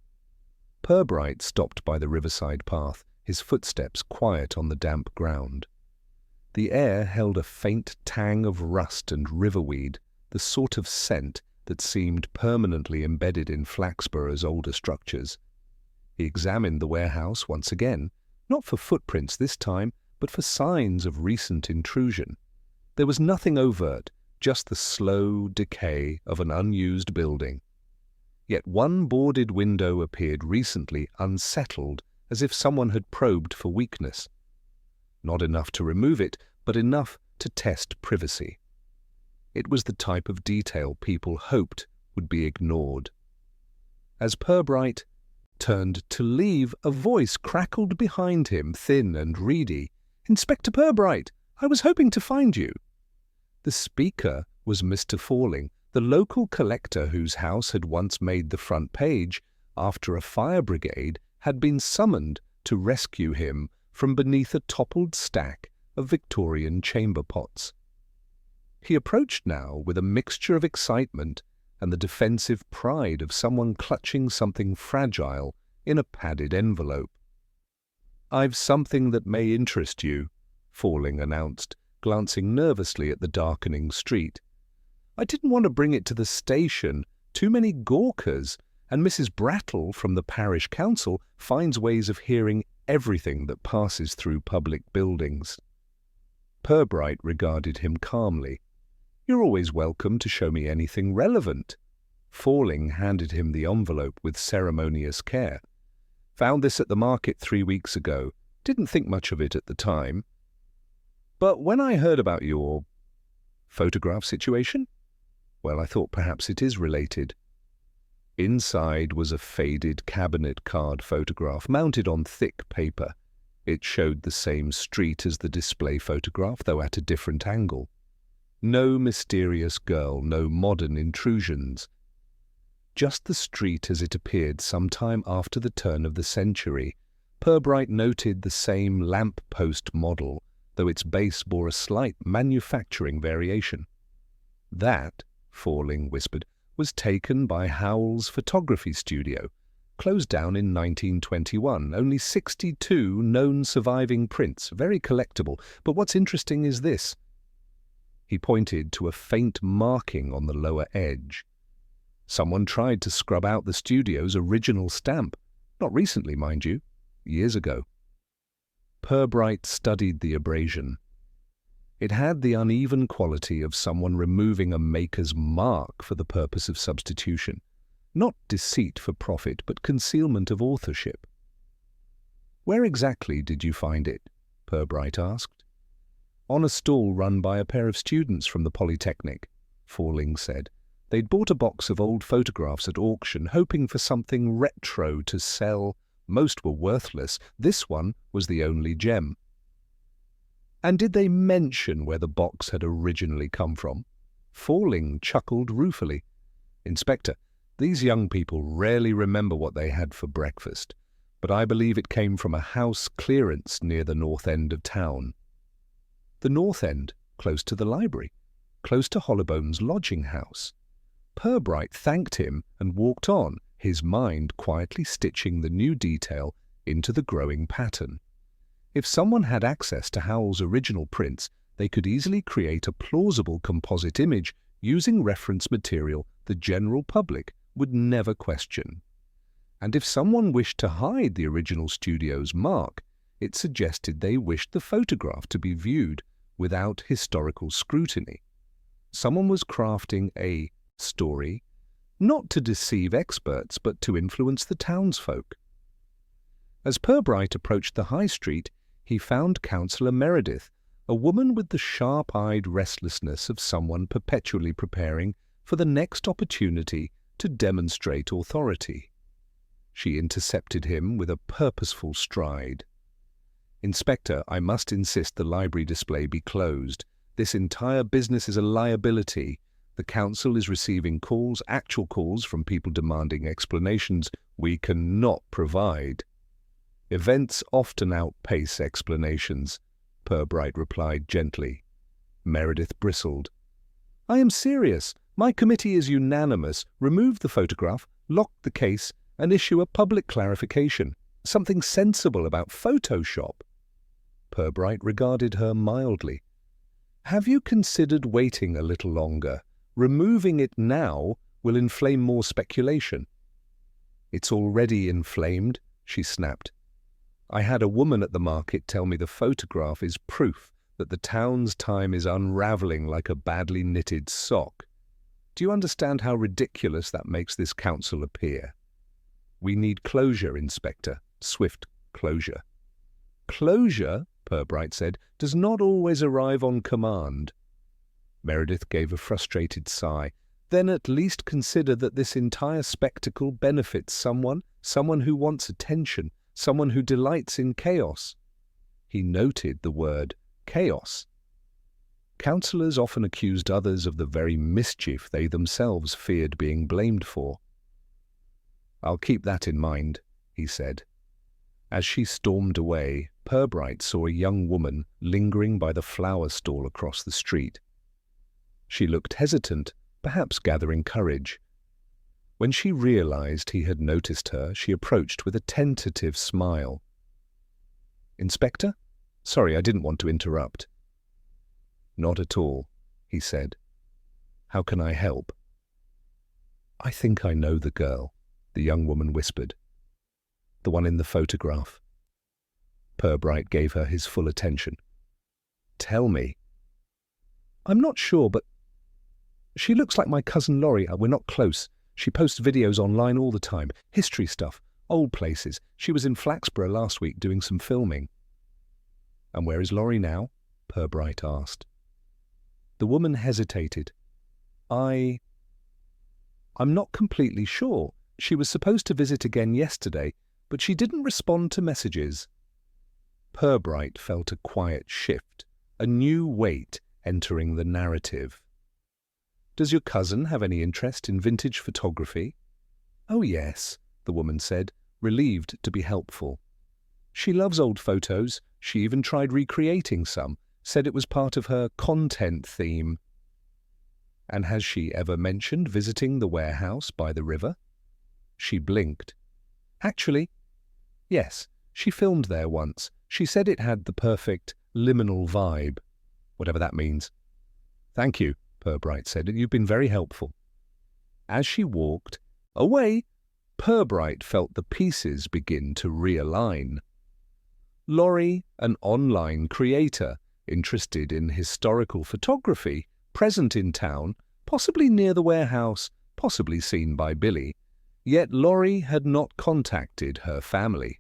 Purbright stopped by the riverside path, his footsteps quiet on the damp ground. The air held a faint tang of rust and riverweed, the sort of scent that seemed permanently embedded in Flaxborough's older structures. He examined the warehouse once again, not for footprints this time, but for signs of recent intrusion. There was nothing overt, just the slow decay of an unused building. Yet one boarded window appeared recently unsettled, as if someone had probed for weakness. Not enough to remove it, but enough to test privacy. It was the type of detail people hoped would be ignored. As Purbright turned to leave, a voice crackled behind him, thin and reedy. "Inspector Purbright, I was hoping to find you." The speaker was Mr. Falling, the local collector whose house had once made the front page after a fire brigade had been summoned to rescue him from beneath a toppled stack of Victorian chamber pots. He approached now with a mixture of excitement and the defensive pride of someone clutching something fragile in a padded envelope. "I've something that may interest you," Falling announced, glancing nervously at the darkening street. "I didn't want to bring it to the station. Too many gawkers, and Mrs. Brattle from the parish council finds ways of hearing everything that passes through public buildings." Purbright regarded him calmly. "You're always welcome to show me anything relevant." Falling handed him the envelope with ceremonious care. "Found this at the market 3 weeks ago. Didn't think much of it at the time. But when I heard about your photograph situation, well, I thought perhaps it is related." Inside was a faded cabinet card photograph mounted on thick paper. It showed the same street as the display photograph, though at a different angle. No mysterious girl, no modern intrusions. Just the street as it appeared sometime after the turn of the century. Purbright noted the same lamp-post model, though its base bore a slight manufacturing variation. "That," Falling whispered, "was taken by Howell's photography studio. Closed down in 1921. Only 62 known surviving prints. Very collectible. But what's interesting is this." He pointed to a faint marking on the lower edge. "Someone tried to scrub out the studio's original stamp. Not recently, mind you. Years ago." Purbright studied the abrasion. It had the uneven quality of someone removing a maker's mark for the purpose of substitution. Not deceit for profit, but concealment of authorship. "Where exactly did you find it?" Purbright asked. "On a stall run by a pair of students from the Polytechnic," Falling said. "They'd bought a box of old photographs at auction, hoping for something retro to sell. Most were worthless. This one was the only gem." "And did they mention where the box had originally come from?" Falling chuckled ruefully. "Inspector, these young people rarely remember what they had for breakfast, but I believe it came from a house clearance near the north end of town." "The north end, close to the library, close to Hollybone's lodging house." Purbright thanked him and walked on, his mind quietly stitching the new detail into the growing pattern. If someone had access to Howell's original prints, they could easily create a plausible composite image using reference material the general public would never question. And if someone wished to hide the original studio's mark, it suggested they wished the photograph to be viewed without historical scrutiny. Someone was crafting a story, not to deceive experts, but to influence the townsfolk. As Purbright approached the high street, he found Councillor Meredith, a woman with the sharp-eyed restlessness of someone perpetually preparing for the next opportunity to demonstrate authority. She intercepted him with a purposeful stride. "Inspector, I must insist the library display be closed. This entire business is a liability. The council is receiving calls, actual calls from people demanding explanations we cannot provide." "Events often outpace explanations," Purbright replied gently. Meredith bristled. "I am serious. My committee is unanimous. Remove the photograph, lock the case, and issue a public clarification. Something sensible about Photoshop." Purbright regarded her mildly. "Have you considered waiting a little longer? Removing it now will inflame more speculation." "It's already inflamed," she snapped. "I had a woman at the market tell me the photograph is proof that the town's time is unraveling like a badly knitted sock. Do you understand how ridiculous that makes this council appear? We need closure, Inspector. Swift closure." "Closure," Purbright said, "does not always arrive on command." Meredith gave a frustrated sigh. "Then at least consider that this entire spectacle benefits someone who wants attention, someone who delights in chaos." He noted the word chaos. Councillors often accused others of the very mischief they themselves feared being blamed for. "I'll keep that in mind," he said. As she stormed away, Purbright saw a young woman lingering by the flower stall across the street. She looked hesitant, perhaps gathering courage. When she realized he had noticed her, she approached with a tentative smile. "Inspector? Sorry, I didn't want to interrupt." "Not at all," he said. "How can I help?" "I think I know the girl," the young woman whispered. "The one in the photograph." Purbright gave her his full attention. "Tell me." "I'm not sure, but she looks like my cousin Laurie. We're not close. She posts videos online all the time. History stuff, old places. She was in Flaxborough last week doing some filming." "And where is Laurie now?" Purbright asked. The woman hesitated. I'm not completely sure. She was supposed to visit again yesterday, but she didn't respond to messages." Purbright felt a quiet shift, a new weight entering the narrative. "Does your cousin have any interest in vintage photography?" "Oh, yes," the woman said, relieved to be helpful. "She loves old photos. She even tried recreating some, said it was part of her content theme." "And has she ever mentioned visiting the warehouse by the river?" She blinked. "Actually, yes, she filmed there once. She said it had the perfect liminal vibe, whatever that means." "Thank you," Purbright said. "You've been very helpful." As she walked away, Purbright felt the pieces begin to realign. Laurie, an online creator, interested in historical photography, present in town, possibly near the warehouse, possibly seen by Billy. Yet Laurie had not contacted her family,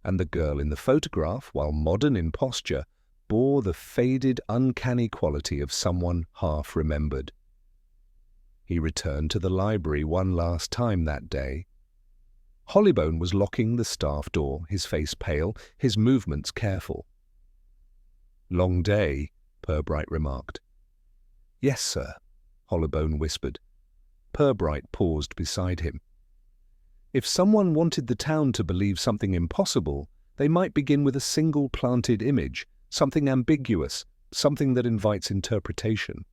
and the girl in the photograph, while modern in posture, bore the faded, uncanny quality of someone half-remembered. He returned to the library one last time that day. Hollybone was locking the staff door, his face pale, his movements careful. "Long day," Purbright remarked. "Yes, sir," Hollybone whispered. Purbright paused beside him. If someone wanted the town to believe something impossible, they might begin with a single planted image, something ambiguous, something that invites interpretation.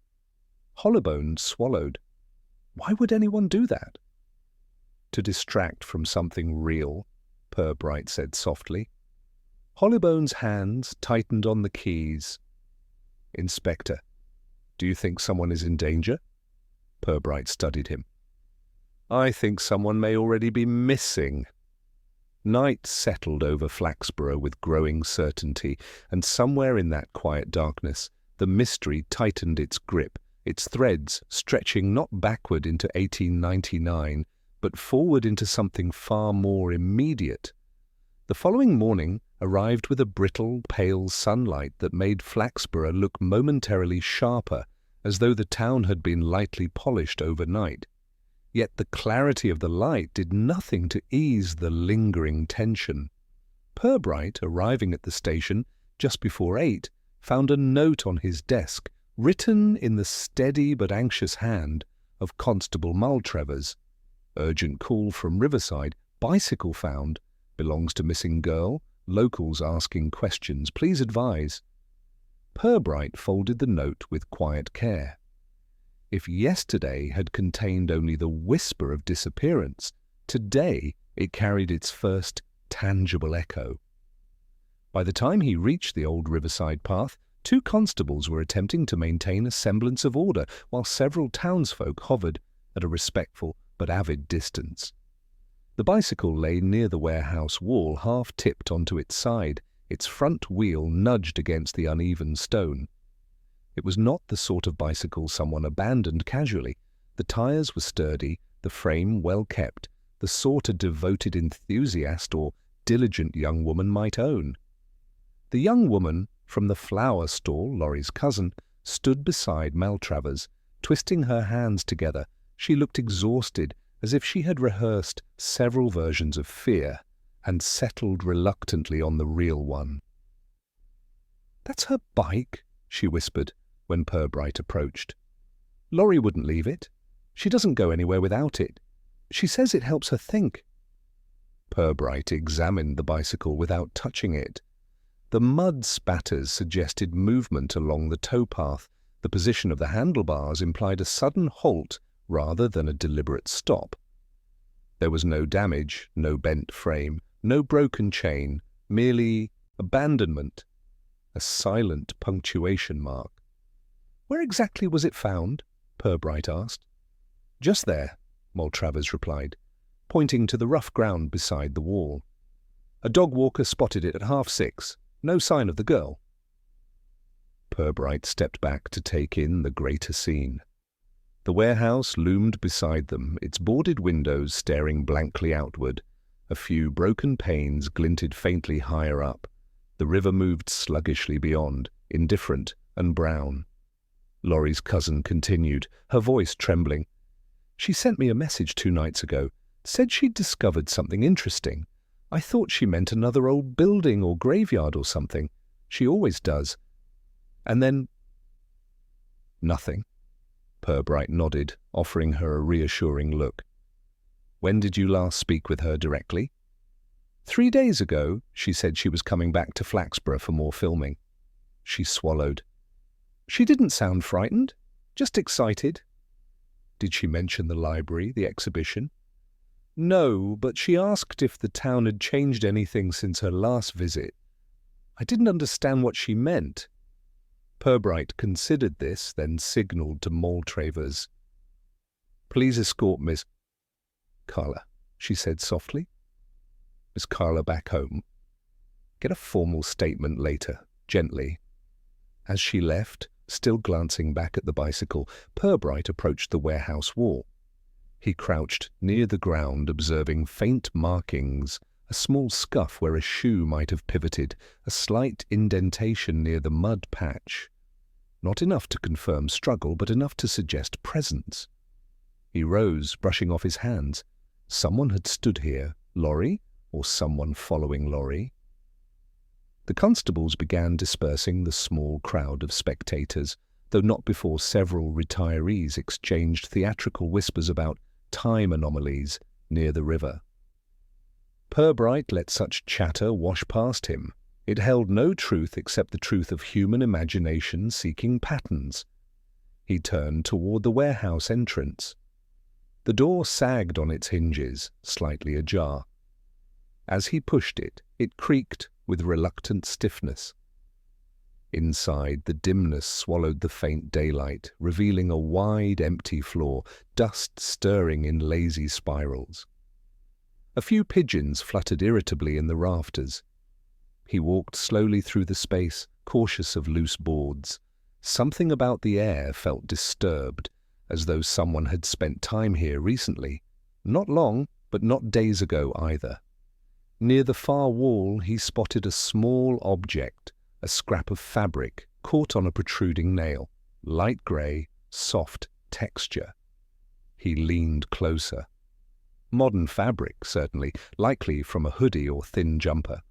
Hollybone swallowed. Why would anyone do that? "To distract from something real," Purbright said softly. Hollybone's hands tightened on the keys. "Inspector, do you think someone is in danger?" Purbright studied him. "I think someone may already be missing." Night settled over Flaxborough with growing certainty, and somewhere in that quiet darkness, the mystery tightened its grip, its threads stretching not backward into 1899, but forward into something far more immediate. The following morning arrived with a brittle, pale sunlight that made Flaxborough look momentarily sharper, as though the town had been lightly polished overnight. Yet the clarity of the light did nothing to ease the lingering tension. Purbright, arriving at the station just before 8, found a note on his desk, written in the steady but anxious hand of Constable Maltravers. "Urgent call from Riverside. Bicycle found. Belongs to missing girl. Locals asking questions. Please advise." Purbright folded the note with quiet care. If yesterday had contained only the whisper of disappearance, today it carried its first tangible echo. By the time he reached the old Riverside path, 2 constables were attempting to maintain a semblance of order, while several townsfolk hovered at a respectful but avid distance. The bicycle lay near the warehouse wall, half-tipped onto its side, its front wheel nudged against the uneven stone. It was not the sort of bicycle someone abandoned casually. The tires were sturdy, the frame well kept, the sort a devoted enthusiast or diligent young woman might own. The young woman from the flower stall, Laurie's cousin, stood beside Maltravers, twisting her hands together. She looked exhausted, as if she had rehearsed several versions of Fear and settled reluctantly on the real one. "That's her bike," she whispered when Purbright approached. "Laurie wouldn't leave it. She doesn't go anywhere without it. She says it helps her think." Purbright examined the bicycle without touching it. The mud spatters suggested movement along the towpath. The position of the handlebars implied a sudden halt rather than a deliberate stop. There was no damage, no bent frame, no broken chain, merely abandonment, a silent punctuation mark. "Where exactly was it found?" Purbright asked. "Just there," Maltravers replied, pointing to the rough ground beside the wall. "A dog walker spotted it at 6:30. No sign of the girl." Purbright stepped back to take in the greater scene. The warehouse loomed beside them, its boarded windows staring blankly outward. A few broken panes glinted faintly higher up. The river moved sluggishly beyond, indifferent and brown. Laurie's cousin continued, her voice trembling. "She sent me a message 2 nights ago. Said she'd discovered something interesting. I thought she meant another old building or graveyard or something. She always does. And then—" "Nothing." Purbright nodded, offering her a reassuring look. "When did you last speak with her directly?" 3 days ago. She said she was coming back to Flaxborough for more filming." She swallowed. "She didn't sound frightened, just excited." "Did she mention the library, the exhibition?" "No, but she asked if the town had changed anything since her last visit. I didn't understand what she meant." Purbright considered this, then signalled to Maltravers. "Please escort Miss Carla," she said softly. "Miss Carla back home. Get a formal statement later, gently." As she left, still glancing back at the bicycle, Purbright approached the warehouse wall. He crouched near the ground, observing faint markings, a small scuff where a shoe might have pivoted, a slight indentation near the mud patch. Not enough to confirm struggle, but enough to suggest presence. He rose, brushing off his hands. Someone had stood here, Laurie, or someone following Laurie. The constables began dispersing the small crowd of spectators, though not before several retirees exchanged theatrical whispers about time anomalies near the river. Purbright let such chatter wash past him. It held no truth except the truth of human imagination seeking patterns. He turned toward the warehouse entrance. The door sagged on its hinges, slightly ajar. As he pushed it, it creaked with reluctant stiffness. Inside, the dimness swallowed the faint daylight, revealing a wide, empty floor, dust stirring in lazy spirals. A few pigeons fluttered irritably in the rafters. He walked slowly through the space, cautious of loose boards. Something about the air felt disturbed, as though someone had spent time here recently. Not long, but not days ago either. Near the far wall, he spotted a small object, a scrap of fabric caught on a protruding nail, light grey, soft texture. He leaned closer. Modern fabric, certainly, likely from a hoodie or thin jumper.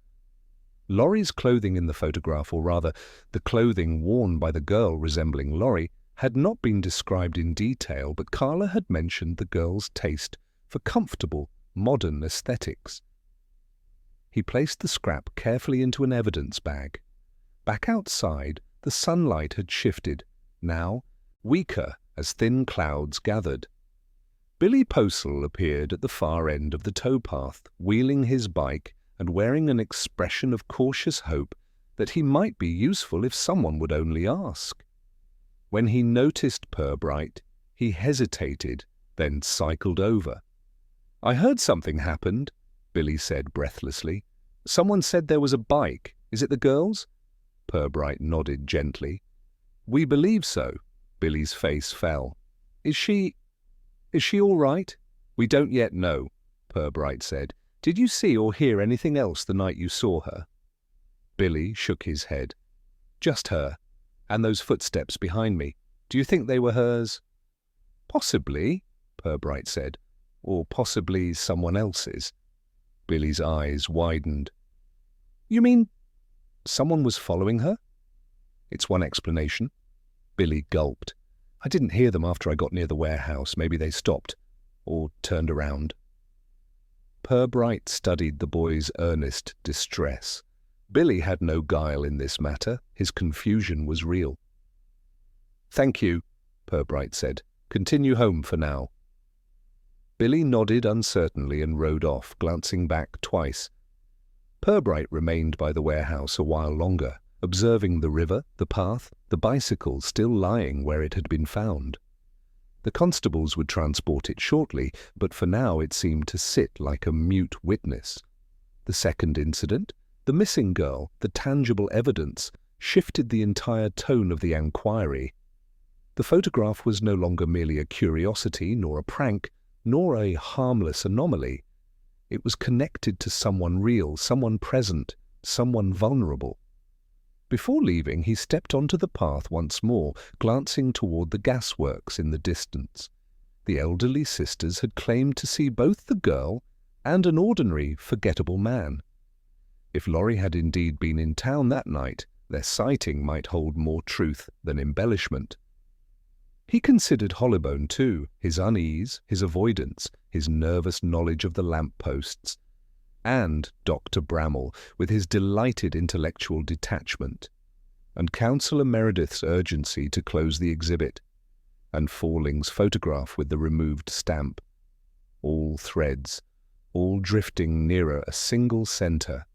Laurie's clothing in the photograph, or rather, the clothing worn by the girl resembling Laurie, had not been described in detail, but Carla had mentioned the girl's taste for comfortable, modern aesthetics. He placed the scrap carefully into an evidence bag. Back outside, the sunlight had shifted, now weaker as thin clouds gathered. Billy Posel appeared at the far end of the towpath, wheeling his bike and wearing an expression of cautious hope that he might be useful if someone would only ask. When he noticed Purbright, he hesitated, then cycled over. "I heard something happened," Billy said breathlessly. "Someone said there was a bike. Is it the girls?" Purbright nodded gently. "We believe so." Billy's face fell. Is she all right?" "We don't yet know," Purbright said. "Did you see or hear anything else the night you saw her?" Billy shook his head. "Just her. And those footsteps behind me. Do you think they were hers?" "Possibly," Purbright said. "Or possibly someone else's." Billy's eyes widened. "You mean someone was following her?" "It's one explanation." Billy gulped. "I didn't hear them after I got near the warehouse. Maybe they stopped. Or turned around." Purbright studied the boy's earnest distress. Billy had no guile in this matter. His confusion was real. "Thank you," Purbright said. "Continue home for now." Billy nodded uncertainly and rode off, glancing back twice. Purbright remained by the warehouse a while longer, observing the river, the path, the bicycle still lying where it had been found. The constables would transport it shortly, but for now it seemed to sit like a mute witness. The second incident, the missing girl, the tangible evidence, shifted the entire tone of the inquiry. The photograph was no longer merely a curiosity, nor a prank, nor a harmless anomaly. It was connected to someone real, someone present, someone vulnerable. Before leaving, he stepped onto the path once more, glancing toward the gasworks in the distance. The elderly sisters had claimed to see both the girl and an ordinary, forgettable man. If Laurie had indeed been in town that night, their sighting might hold more truth than embellishment. He considered Hollowbone too, his unease, his avoidance, his nervous knowledge of the lamp-posts, and Dr. Bramall, with his delighted intellectual detachment, and Councillor Meredith's urgency to close the exhibit, and Falling's photograph with the removed stamp. All threads, all drifting nearer a single centre.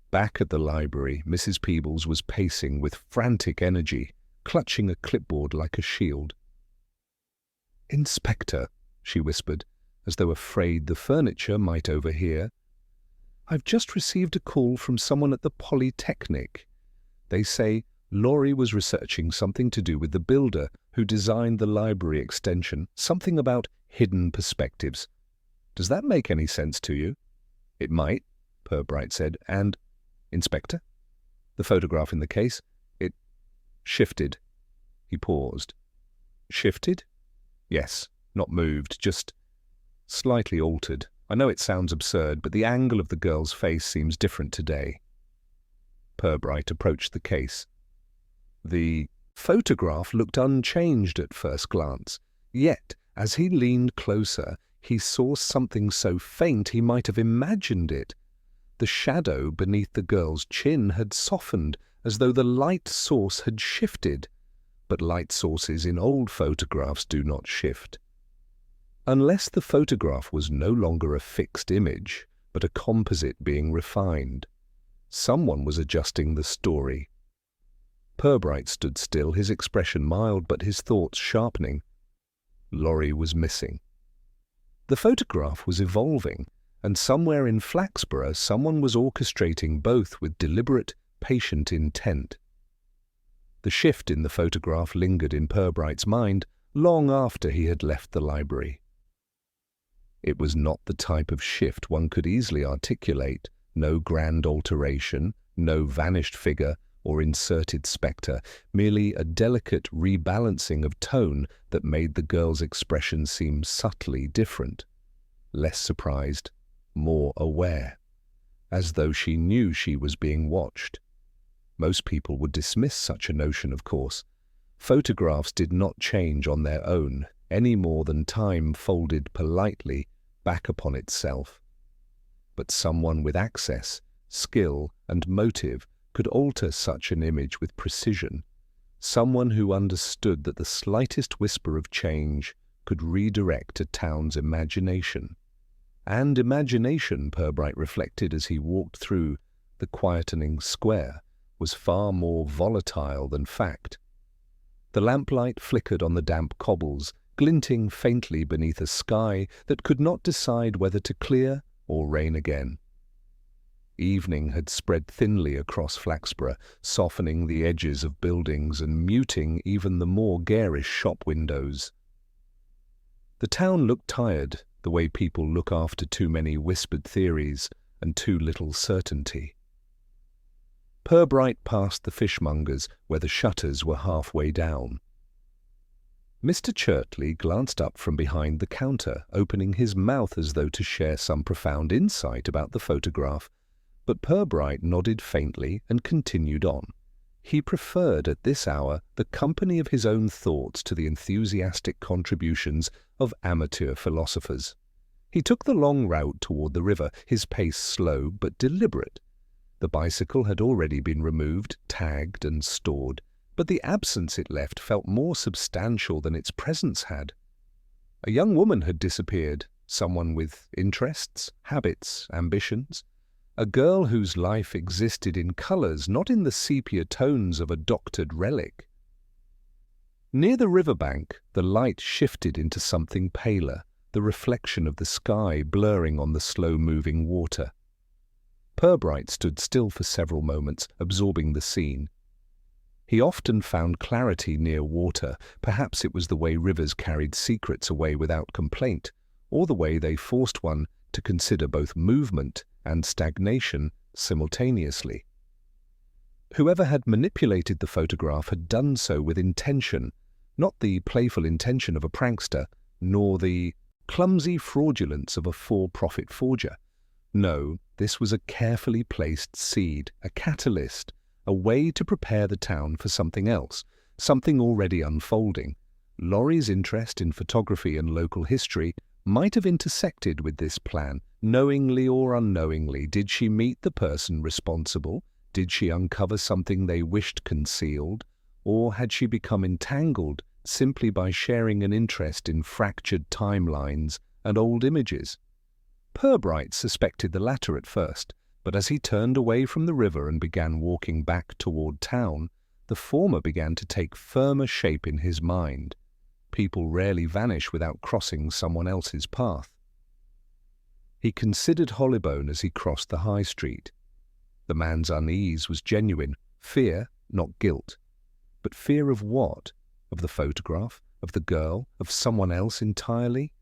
Back at the library, Mrs. Peebles was pacing with frantic energy, clutching a clipboard like a shield. "Inspector," she whispered, as though afraid the furniture might overhear, "I've just received a call from someone at the Polytechnic. They say Laurie was researching something to do with the builder who designed the library extension, something about hidden perspectives. Does that make any sense to you?" "It might," Purbright said. "And, Inspector? The photograph in the case, it shifted." He paused. "Shifted?" "Yes, not moved, just slightly altered. I know it sounds absurd, but the angle of the girl's face seems different today." Purbright approached the case. The photograph looked unchanged at first glance, yet, as he leaned closer, he saw something so faint he might have imagined it. The shadow beneath the girl's chin had softened, as though the light source had shifted. But light sources in old photographs do not shift. Unless the photograph was no longer a fixed image, but a composite being refined. Someone was adjusting the story. Purbright stood still, his expression mild, but his thoughts sharpening. Laurie was missing. The photograph was evolving, and somewhere in Flaxborough someone was orchestrating both with deliberate, patient intent. The shift in the photograph lingered in Purbright's mind long after he had left the library. It was not the type of shift one could easily articulate, no grand alteration, no vanished figure or inserted spectre, merely a delicate rebalancing of tone that made the girl's expression seem subtly different, less surprised, more aware, as though she knew she was being watched. Most people would dismiss such a notion, of course. Photographs did not change on their own, any more than time folded politely back upon itself. But someone with access, skill, and motive could alter such an image with precision. Someone who understood that the slightest whisper of change could redirect a town's imagination. And imagination, Purbright reflected as he walked through the quietening square, was far more volatile than fact. The lamplight flickered on the damp cobbles, glinting faintly beneath a sky that could not decide whether to clear or rain again. Evening had spread thinly across Flaxborough, softening the edges of buildings and muting even the more garish shop windows. The town looked tired, the way people look after too many whispered theories and too little certainty. Purbright passed the fishmongers where the shutters were halfway down. Mr. Churtley glanced up from behind the counter, opening his mouth as though to share some profound insight about the photograph, but Purbright nodded faintly and continued on. He preferred at this hour the company of his own thoughts to the enthusiastic contributions of amateur philosophers. He took the long route toward the river, his pace slow but deliberate. The bicycle had already been removed, tagged and stored, but the absence it left felt more substantial than its presence had. A young woman had disappeared, someone with interests, habits, ambitions. A girl whose life existed in colours, not in the sepia tones of a doctored relic. Near the riverbank, the light shifted into something paler, the reflection of the sky blurring on the slow-moving water. Purbright stood still for several moments, absorbing the scene. He often found clarity near water. Perhaps it was the way rivers carried secrets away without complaint, or the way they forced one to consider both movement and stagnation simultaneously. Whoever had manipulated the photograph had done so with intention, not the playful intention of a prankster, nor the clumsy fraudulence of a for-profit forger. No, this was a carefully placed seed, a catalyst, a way to prepare the town for something else, something already unfolding. Laurie's interest in photography and local history might have intersected with this plan. Knowingly or unknowingly, did she meet the person responsible? Did she uncover something they wished concealed? Or had she become entangled simply by sharing an interest in fractured timelines and old images? Purbright suspected the latter at first, but as he turned away from the river and began walking back toward town, the former began to take firmer shape in his mind. People rarely vanish without crossing someone else's path. He considered Hollybone as he crossed the high street. The man's unease was genuine, fear, not guilt. But fear of what? Of the photograph? Of the girl? Of someone else entirely?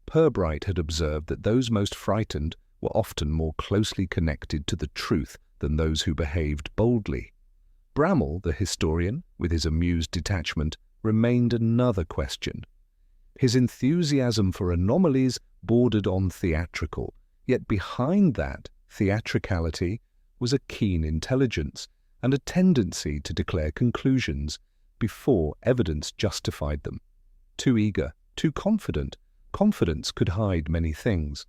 Purbright had observed that those most frightened were often more closely connected to the truth than those who behaved boldly. Bramall, the historian, with his amused detachment, remained another question. His enthusiasm for anomalies bordered on theatrical, yet behind that theatricality was a keen intelligence and a tendency to declare conclusions before evidence justified them. Too eager, too confident, confidence could hide many things.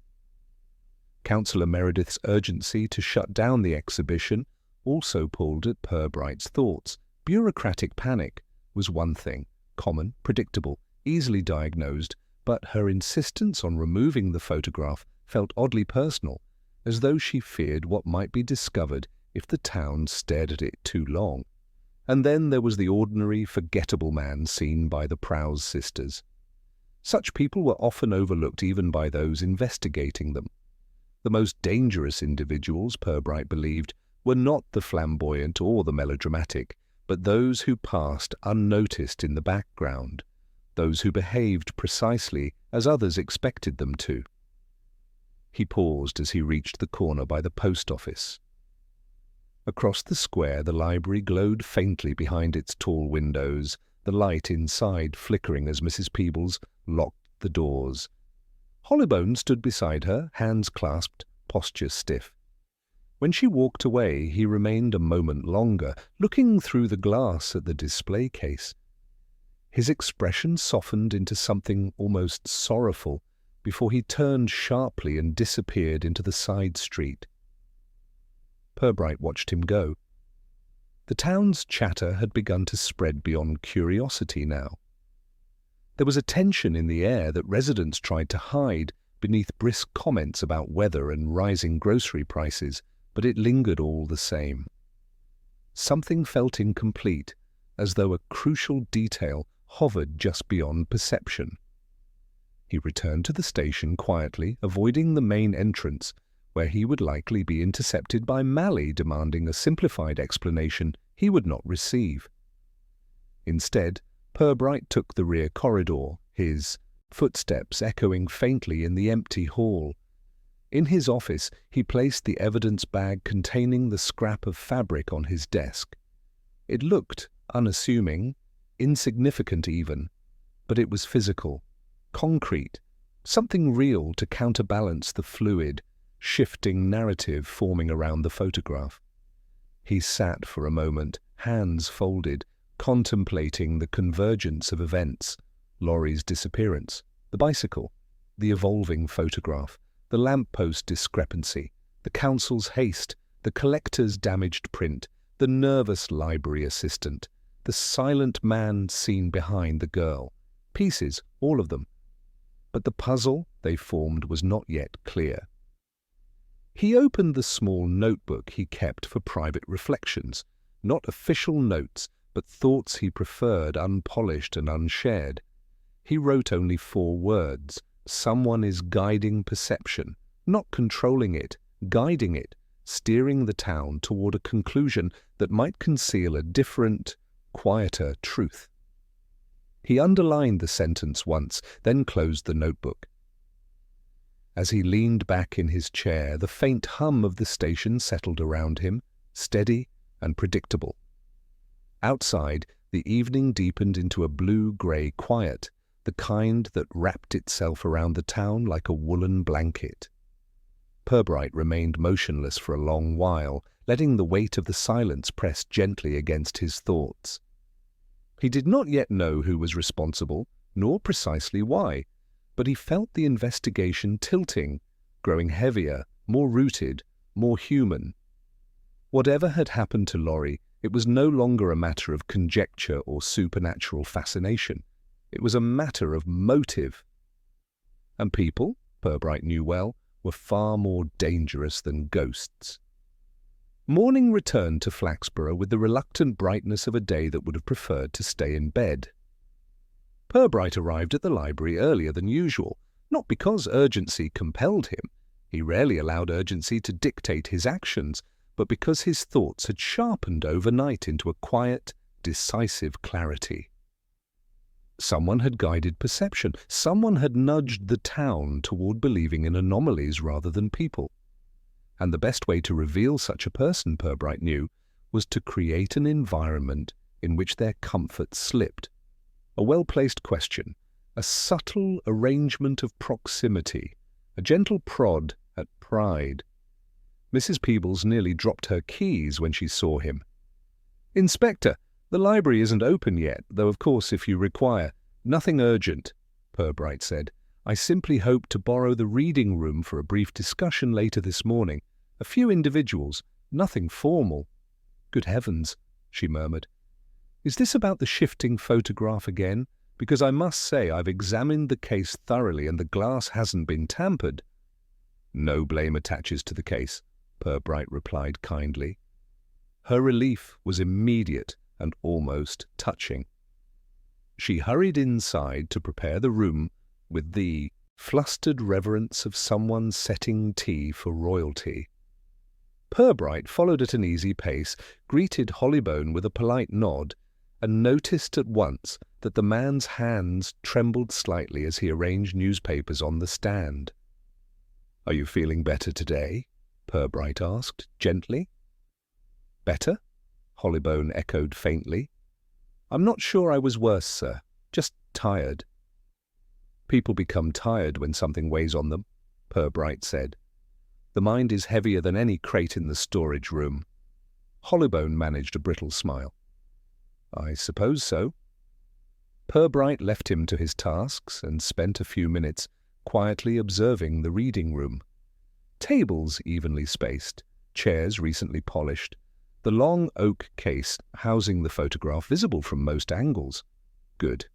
Councillor Meredith's urgency to shut down the exhibition also pulled at Purbright's thoughts. Bureaucratic panic was one thing, common, predictable, easily diagnosed, but her insistence on removing the photograph felt oddly personal, as though she feared what might be discovered if the town stared at it too long. And then there was the ordinary, forgettable man seen by the Prowse sisters. Such people were often overlooked even by those investigating them. The most dangerous individuals, Purbright believed, were not the flamboyant or the melodramatic, but those who passed unnoticed in the background, those who behaved precisely as others expected them to. He paused as he reached the corner by the post office. Across the square the library glowed faintly behind its tall windows, the light inside flickering as Mrs. Peebles locked the doors. Hollybone stood beside her, hands clasped, posture stiff. When she walked away, he remained a moment longer, looking through the glass at the display case. His expression softened into something almost sorrowful before he turned sharply and disappeared into the side street. Purbright watched him go. The town's chatter had begun to spread beyond curiosity now. There was a tension in the air that residents tried to hide beneath brisk comments about weather and rising grocery prices, but it lingered all the same. Something felt incomplete, as though a crucial detail hovered just beyond perception. He returned to the station quietly, avoiding the main entrance, where he would likely be intercepted by Mally demanding a simplified explanation he would not receive. Instead, Purbright took the rear corridor, his footsteps echoing faintly in the empty hall. In his office, he placed the evidence bag containing the scrap of fabric on his desk. It looked unassuming, insignificant even, but it was physical, concrete, something real to counterbalance the fluid, shifting narrative forming around the photograph. He sat for a moment, hands folded, contemplating the convergence of events: Laurie's disappearance, the bicycle, the evolving photograph, the lamppost discrepancy, the council's haste, the collector's damaged print, the nervous library assistant, the silent man seen behind the girl. Pieces, all of them. But the puzzle they formed was not yet clear. He opened the small notebook he kept for private reflections, not official notes, but thoughts he preferred unpolished and unshared. He wrote only 4 words: someone is guiding perception, not controlling it, guiding it, steering the town toward a conclusion that might conceal a different, quieter truth. He underlined the sentence once, then closed the notebook. As he leaned back in his chair, the faint hum of the station settled around him, steady and predictable. Outside, the evening deepened into a blue-grey quiet, the kind that wrapped itself around the town like a woolen blanket. Purbright remained motionless for a long while, letting the weight of the silence press gently against his thoughts. He did not yet know who was responsible, nor precisely why, but he felt the investigation tilting, growing heavier, more rooted, more human. Whatever had happened to Laurie, it was no longer a matter of conjecture or supernatural fascination. It was a matter of motive. And people, Purbright knew well, were far more dangerous than ghosts. Morning returned to Flaxborough with the reluctant brightness of a day that would have preferred to stay in bed. Purbright arrived at the library earlier than usual, not because urgency compelled him. He rarely allowed urgency to dictate his actions, but because his thoughts had sharpened overnight into a quiet, decisive clarity. Someone had guided perception. Someone had nudged the town toward believing in anomalies rather than people. And the best way to reveal such a person, Purbright knew, was to create an environment in which their comfort slipped. A well-placed question, a subtle arrangement of proximity, a gentle prod at pride. Mrs. Peebles nearly dropped her keys when she saw him. "Inspector, the library isn't open yet, though of course if you require—" "Nothing urgent," Purbright said. "I simply hope to borrow the reading room for a brief discussion later this morning. A few individuals, nothing formal." "Good heavens," she murmured. "Is this about the shifting photograph again? Because I must say I've examined the case thoroughly and the glass hasn't been tampered." "No blame attaches to the case," Purbright replied kindly. Her relief was immediate and almost touching. She hurried inside to prepare the room with the flustered reverence of someone setting tea for royalty. Purbright followed at an easy pace, greeted Hollybone with a polite nod, and noticed at once that the man's hands trembled slightly as he arranged newspapers on the stand. "Are you feeling better today?" Purbright asked, gently. "Better?" Hollybone echoed faintly. "I'm not sure I was worse, sir. Just tired." "People become tired when something weighs on them," Purbright said. "The mind is heavier than any crate in the storage room." Hollybone managed a brittle smile. "I suppose so." Purbright left him to his tasks and spent a few minutes quietly observing the reading room. Tables evenly spaced, chairs recently polished, the long oak case housing the photograph visible from most angles. Good.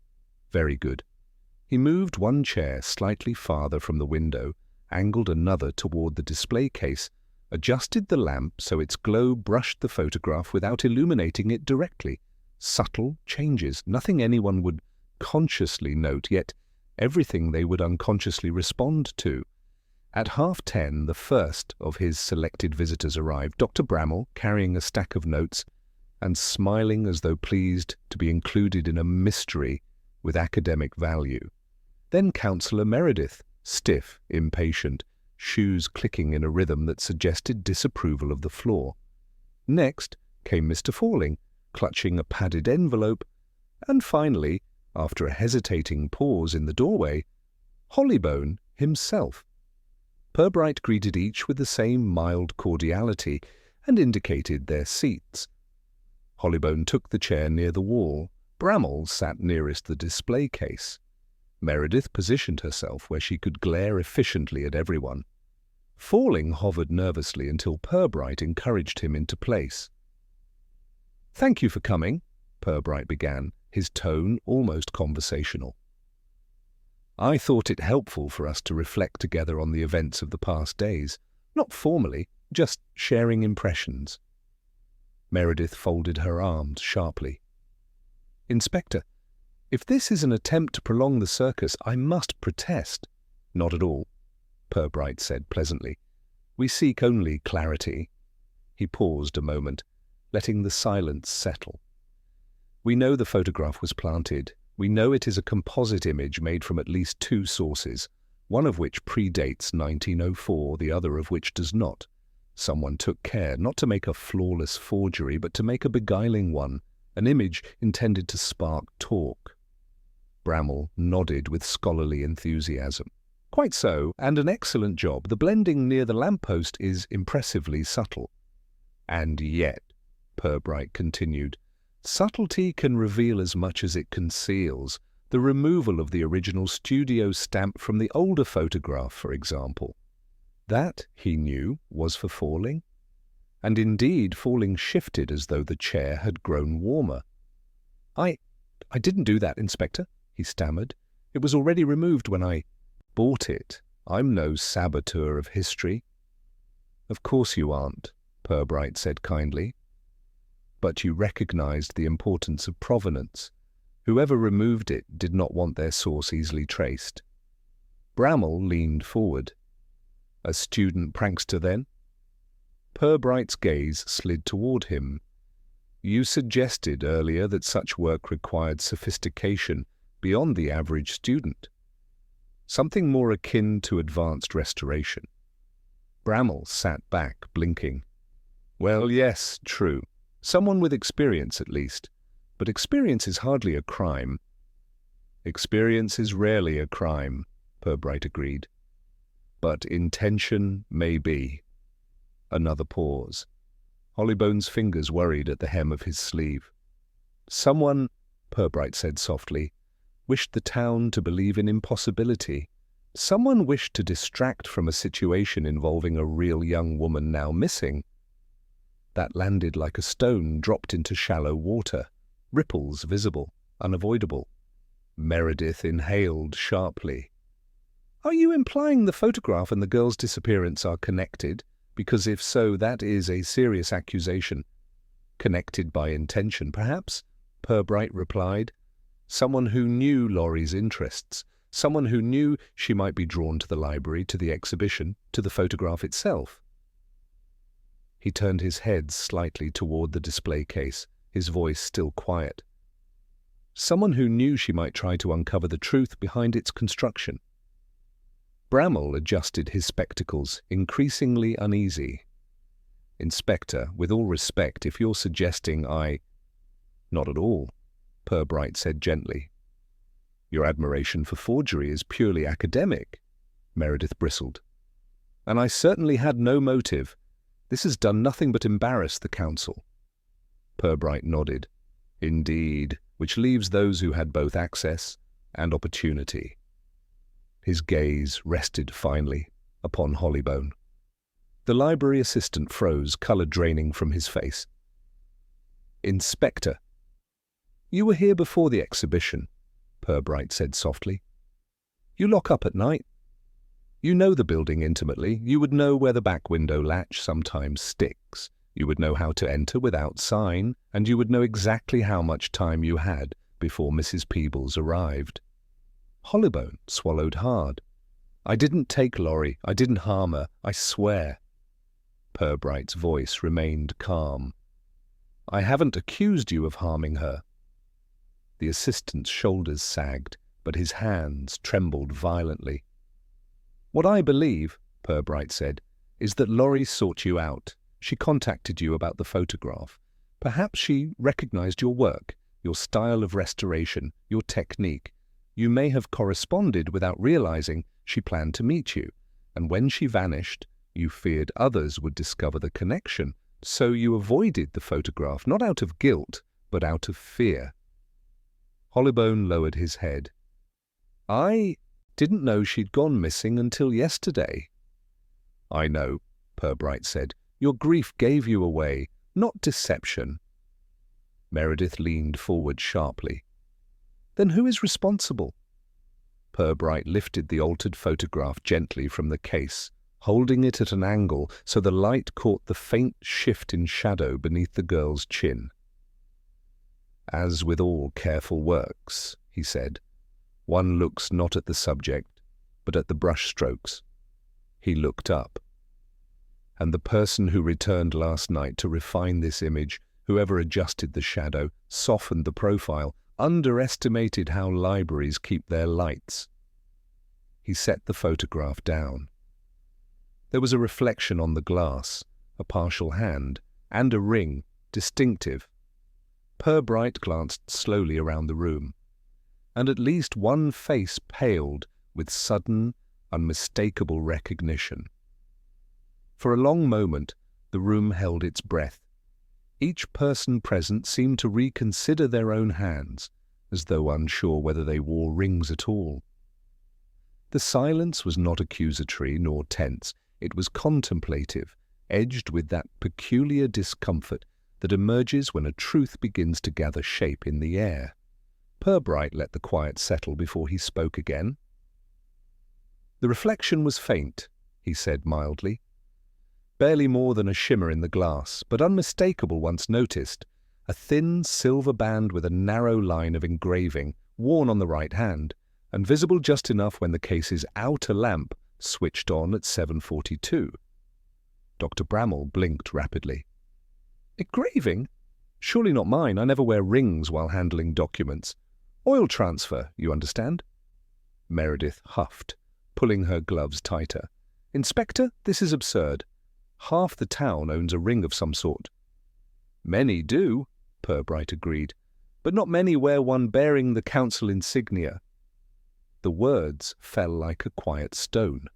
Very good. He moved one chair slightly farther from the window, angled another toward the display case, adjusted the lamp so its glow brushed the photograph without illuminating it directly. Subtle changes, nothing anyone would consciously note, yet everything they would unconsciously respond to. At 10:30, the first of his selected visitors arrived, Dr. Bramall carrying a stack of notes and smiling as though pleased to be included in a mystery with academic value. Then Councillor Meredith, stiff, impatient, shoes clicking in a rhythm that suggested disapproval of the floor. Next came Mr. Falling, clutching a padded envelope, and finally, after a hesitating pause in the doorway, Hollybone himself. Purbright greeted each with the same mild cordiality and indicated their seats. Hollybone took the chair near the wall. Bramall sat nearest the display case. Meredith positioned herself where she could glare efficiently at everyone. Falling hovered nervously until Purbright encouraged him into place. "Thank you for coming," Purbright began, his tone almost conversational. "I thought it helpful for us to reflect together on the events of the past days, not formally, just sharing impressions." Meredith folded her arms sharply. "Inspector, if this is an attempt to prolong the circus, I must protest." "Not at all," Purbright said pleasantly. "We seek only clarity." He paused a moment, letting the silence settle. "We know the photograph was planted. We know it is a composite image made from at least 2 sources, one of which predates 1904, the other of which does not. Someone took care not to make a flawless forgery, but to make a beguiling one, an image intended to spark talk." Bramall nodded with scholarly enthusiasm. "Quite so, and an excellent job. The blending near the lamppost is impressively subtle." "And yet," Purbright continued, "subtlety can reveal as much as it conceals. The removal of the original studio stamp from the older photograph, for example. That, he knew, was for Falling. And indeed, Falling shifted as though the chair had grown warmer. I didn't do that, Inspector," he stammered. "It was already removed when I bought it. I'm no saboteur of history." "Of course you aren't," Purbright said kindly. "But you recognized the importance of provenance. Whoever removed it did not want their source easily traced." Bramall leaned forward. "A student prankster, then?" Purbright's gaze slid toward him. "You suggested earlier that such work required sophistication beyond the average student. Something more akin to advanced restoration." Bramall sat back, blinking. "Well, yes, true. Someone with experience, at least. But experience is hardly a crime." "Experience is rarely a crime," Purbright agreed. "But intention may be." Another pause. Hollybone's fingers worried at the hem of his sleeve. "Someone," Purbright said softly, "wished the town to believe in impossibility. Someone wished to distract from a situation involving a real young woman now missing." That landed like a stone dropped into shallow water, ripples visible, unavoidable. Meredith inhaled sharply. "Are you implying the photograph and the girl's disappearance are connected? Because if so, that is a serious accusation." "Connected by intention, perhaps," Purbright replied. "Someone who knew Laurie's interests, someone who knew she might be drawn to the library, to the exhibition, to the photograph itself." He turned his head slightly toward the display case, his voice still quiet. "Someone who knew she might try to uncover the truth behind its construction." Bramall adjusted his spectacles, increasingly uneasy. "Inspector, with all respect, if you're suggesting I—" "Not at all," Purbright said gently. "Your admiration for forgery is purely academic," Meredith bristled. "And I certainly had no motive. This has done nothing but embarrass the council." Purbright nodded. "Indeed, which leaves those who had both access and opportunity." His gaze rested finally upon Hollybone. The library assistant froze, colour draining from his face. "Inspector." "You were here before the exhibition," Purbright said softly. "You lock up at night. You know the building intimately. You would know where the back window latch sometimes sticks. You would know how to enter without sign, and you would know exactly how much time you had before Mrs. Peebles arrived. Hollybone swallowed hard. "I didn't take Laurie. I didn't harm her. I swear." Purbright's voice remained calm. "I haven't accused you of harming her." The assistant's shoulders sagged, but his hands trembled violently. "What I believe," Purbright said, "is that Laurie sought you out. She contacted you about the photograph. Perhaps she recognized your work, your style of restoration, your technique. You may have corresponded without realizing she planned to meet you, and when she vanished, you feared others would discover the connection, so you avoided the photograph, not out of guilt, but out of fear." Hollybone lowered his head. "I didn't know she'd gone missing until yesterday." "I know," Purbright said. "Your grief gave you away, not deception." Meredith leaned forward sharply. "Then who is responsible?" Purbright lifted the altered photograph gently from the case, holding it at an angle so the light caught the faint shift in shadow beneath the girl's chin. "As with all careful works," he said, "one looks not at the subject, but at the brushstrokes." He looked up. "And the person who returned last night to refine this image, whoever adjusted the shadow, softened the profile, underestimated how libraries keep their lights." He set the photograph down. There was a reflection on the glass, a partial hand, and a ring, distinctive. Purbright glanced slowly around the room, and at least one face paled with sudden, unmistakable recognition. For a long moment, the room held its breath. Each person present seemed to reconsider their own hands, as though unsure whether they wore rings at all. The silence was not accusatory nor tense. It was contemplative, edged with that peculiar discomfort that emerges when a truth begins to gather shape in the air. Purbright let the quiet settle before he spoke again. "The reflection was faint," he said mildly. "Barely more than a shimmer in the glass, but unmistakable once noticed. A thin silver band with a narrow line of engraving, worn on the right hand, and visible just enough when the case's outer lamp switched on at 7:42. Dr. Bramall blinked rapidly. "Engraving? Surely not mine. I never wear rings while handling documents. Oil transfer, you understand?" Meredith huffed, pulling her gloves tighter. "Inspector, this is absurd. Half the town owns a ring of some sort." "Many do," Purbright agreed, "but not many wear one bearing the council insignia." The words fell like a quiet stone.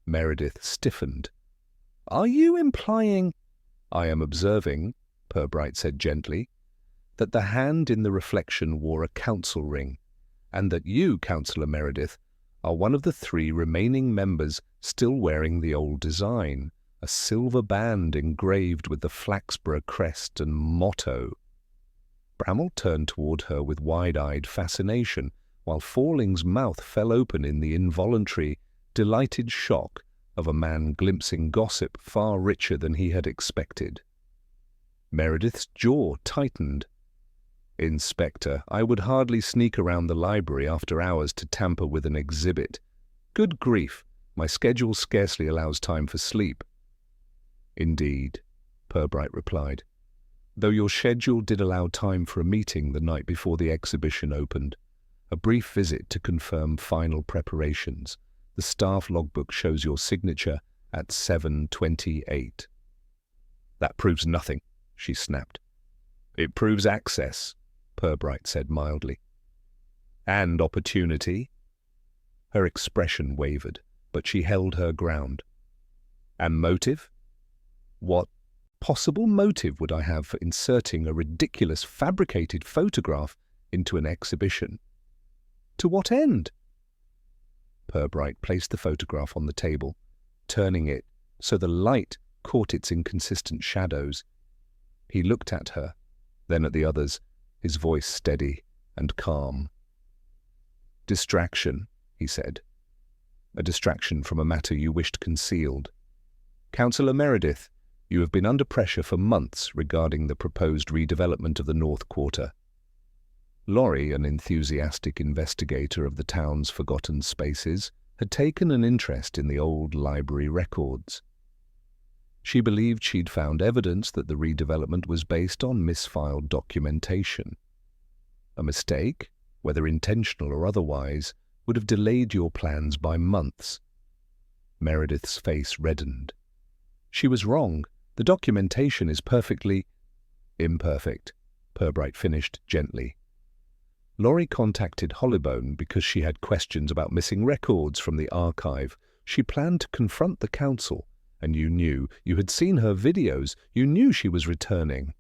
Meredith stiffened. "Are you implying—" "I am observing," Purbright said gently, "that the hand in the reflection wore a council ring, and that you, Councillor Meredith, are one of the 3 remaining members still wearing the old design, a silver band engraved with the Flaxborough crest and motto." Bramall turned toward her with wide-eyed fascination, while Falling's mouth fell open in the involuntary, delighted shock of a man glimpsing gossip far richer than he had expected. Meredith's jaw tightened. "Inspector, I would hardly sneak around the library after hours to tamper with an exhibit. Good grief, my schedule scarcely allows time for sleep." "Indeed," Purbright replied, "though your schedule did allow time for a meeting the night before the exhibition opened. A brief visit to confirm final preparations. The staff logbook shows your signature at 7:28. "That proves nothing," she snapped. "It proves access," Purbright said mildly. "And opportunity." Her expression wavered, but she held her ground. "And motive?" "What possible motive would I have for inserting a ridiculous fabricated photograph into an exhibition? To what end?" Purbright placed the photograph on the table, turning it so the light caught its inconsistent shadows. He looked at her, then at the others, his voice steady and calm. "Distraction," he said. "A distraction from a matter you wished concealed. Councillor Meredith, you have been under pressure for months regarding the proposed redevelopment of the North Quarter." Laurie, an enthusiastic investigator of the town's forgotten spaces, had taken an interest in the old library records. She believed she'd found evidence that the redevelopment was based on misfiled documentation. A mistake, whether intentional or otherwise, would have delayed your plans by months. Meredith's face reddened. She was wrong. The documentation is perfectly imperfect, Purbright finished gently. Laurie contacted Hollybone because she had questions about missing records from the archive. She planned to confront the council, and you had seen her videos, you knew she was returning.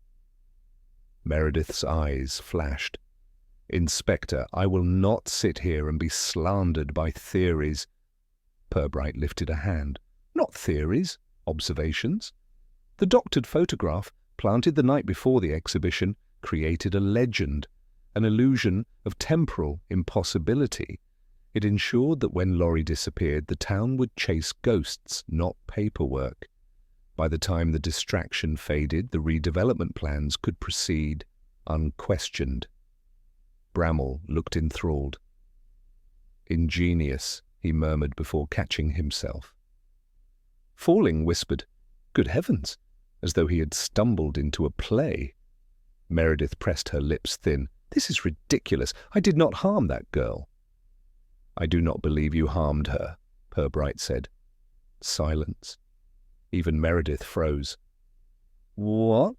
Meredith's eyes flashed. Inspector, I will not sit here and be slandered by theories. Purbright lifted a hand. Not theories, observations. The doctored photograph, planted the night before the exhibition, created a legend, an illusion of temporal impossibility. It ensured that when Laurie disappeared, the town would chase ghosts, not paperwork. By the time the distraction faded, the redevelopment plans could proceed unquestioned. Bramall looked enthralled. Ingenious, he murmured before catching himself. Falling whispered, Good heavens, as though he had stumbled into a play. Meredith pressed her lips thin. This is ridiculous. I did not harm that girl. I do not believe you harmed her, Purbright said. Silence. Even Meredith froze. What?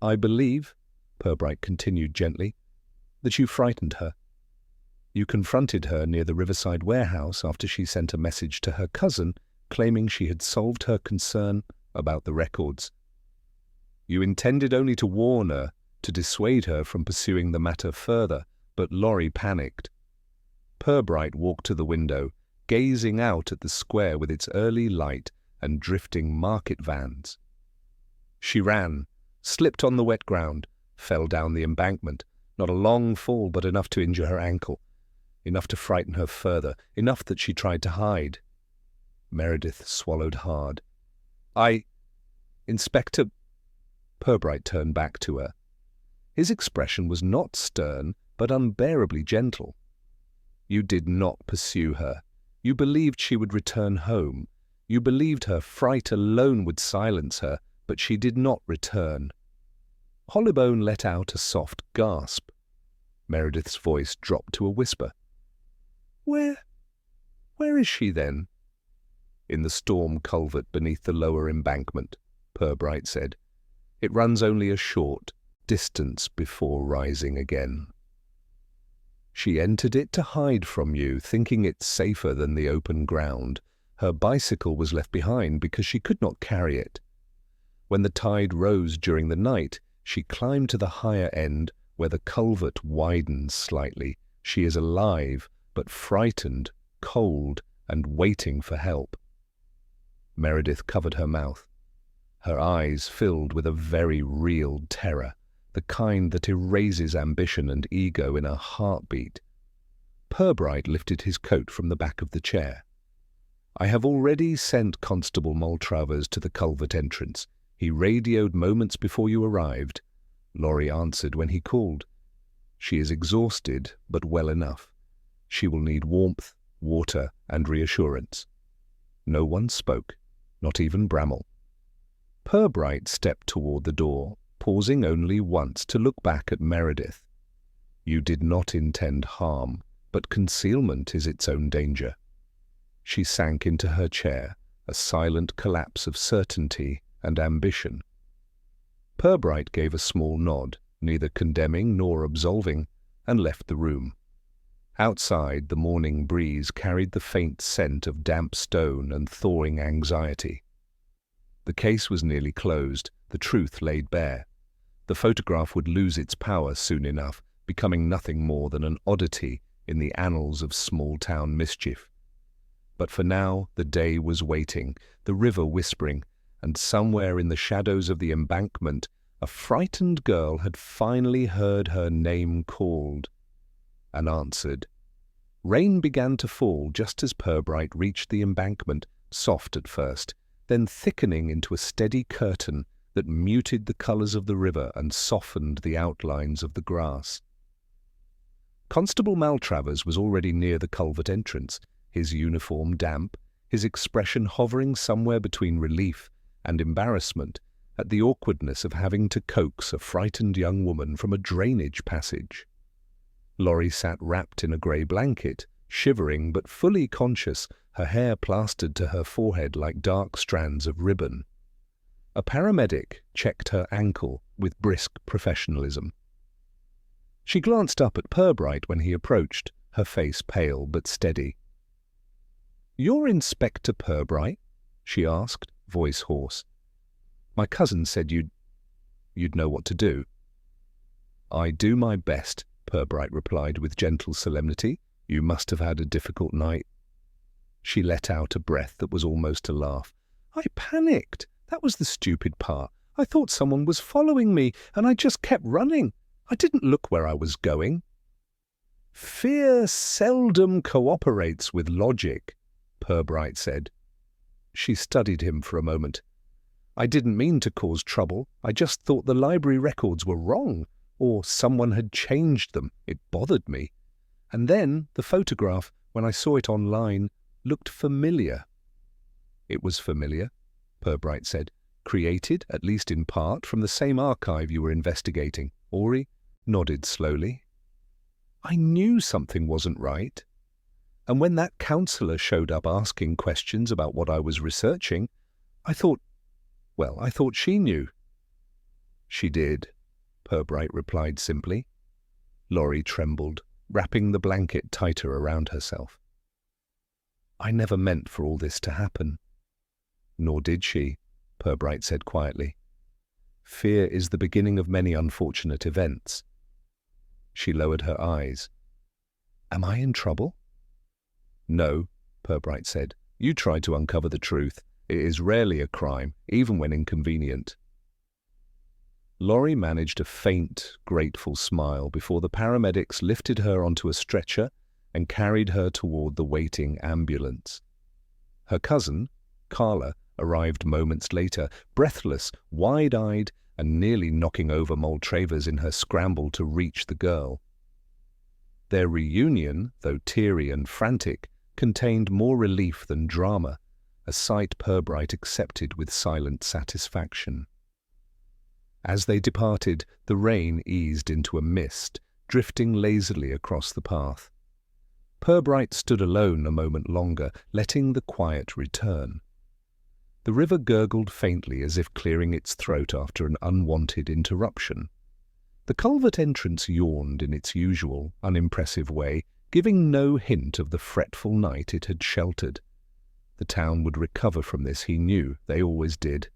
I believe, Purbright continued gently, that you frightened her. You confronted her near the Riverside warehouse after she sent a message to her cousin claiming she had solved her concern about the records. You intended only to warn her, to dissuade her from pursuing the matter further, but Laurie panicked. Purbright walked to the window, gazing out at the square with its early light and drifting market vans. She ran, slipped on the wet ground, fell down the embankment, not a long fall but enough to injure her ankle, enough to frighten her further, enough that she tried to hide. Meredith swallowed hard. Inspector... Purbright turned back to her. His expression was not stern, but unbearably gentle. You did not pursue her. You believed she would return home. You believed her fright alone would silence her, but she did not return. Hollybone let out a soft gasp. Meredith's voice dropped to a whisper. Where is she then? In the storm culvert beneath the lower embankment, Purbright said. It runs only a short distance before rising again. She entered it to hide from you, thinking it safer than the open ground. Her bicycle was left behind because she could not carry it. When the tide rose during the night, she climbed to the higher end where the culvert widens slightly. She is alive, but frightened, cold, and waiting for help. Meredith covered her mouth. Her eyes filled with a very real terror, the kind that erases ambition and ego in a heartbeat. Purbright lifted his coat from the back of the chair. I have already sent Constable Maltravers to the culvert entrance. He radioed moments before you arrived. Laurie answered when he called. She is exhausted, but well enough. She will need warmth, water, and reassurance. No one spoke, not even Bramall. Purbright stepped toward the door, pausing only once to look back at Meredith. You did not intend harm, but concealment is its own danger. She sank into her chair, a silent collapse of certainty and ambition. Purbright gave a small nod, neither condemning nor absolving, and left the room. Outside, the morning breeze carried the faint scent of damp stone and thawing anxiety. The case was nearly closed, the truth laid bare. The photograph would lose its power soon enough, becoming nothing more than an oddity in the annals of small-town mischief. But for now, the day was waiting, the river whispering, and somewhere in the shadows of the embankment, a frightened girl had finally heard her name called and answered. Rain began to fall just as Purbright reached the embankment, soft at first, then thickening into a steady curtain that muted the colors of the river and softened the outlines of the grass. Constable Maltravers was already near the culvert entrance, his uniform damp, his expression hovering somewhere between relief and embarrassment at the awkwardness of having to coax a frightened young woman from a drainage passage. Laurie sat wrapped in a grey blanket, shivering but fully conscious, her hair plastered to her forehead like dark strands of ribbon. A paramedic checked her ankle with brisk professionalism. She glanced up at Purbright when he approached, her face pale but steady. "You're Inspector Purbright?" she asked, voice hoarse. "My cousin said you'd know what to do." "I do my best," Purbright replied with gentle solemnity. "You must have had a difficult night." She let out a breath that was almost a laugh. "I panicked. That was the stupid part. I thought someone was following me, and I just kept running. I didn't look where I was going." "Fear seldom cooperates with logic," Purbright said. She studied him for a moment. "I didn't mean to cause trouble. I just thought the library records were wrong, or someone had changed them. It bothered me. And then the photograph, when I saw it online, looked familiar." "It was familiar," Purbright said. "Created, at least in part, from the same archive you were investigating." Ori nodded slowly. "I knew something wasn't right. And when that counselor showed up asking questions about what I was researching, I thought she knew." "She did," Purbright replied simply. Laurie trembled, wrapping the blanket tighter around herself. "I never meant for all this to happen." "Nor did she," Purbright said quietly. "Fear is the beginning of many unfortunate events." She lowered her eyes. "Am I in trouble?" "No," Purbright said. "You try to uncover the truth. It is rarely a crime, even when inconvenient." Laurie managed a faint, grateful smile before the paramedics lifted her onto a stretcher and carried her toward the waiting ambulance. Her cousin, Carla, arrived moments later, breathless, wide-eyed, and nearly knocking over Maltravers in her scramble to reach the girl. Their reunion, though teary and frantic, contained more relief than drama, a sight Purbright accepted with silent satisfaction. As they departed, the rain eased into a mist, drifting lazily across the path. Purbright stood alone a moment longer, letting the quiet return. The river gurgled faintly as if clearing its throat after an unwanted interruption. The culvert entrance yawned in its usual, unimpressive way, giving no hint of the fretful night it had sheltered. The town would recover from this, he knew. They always did.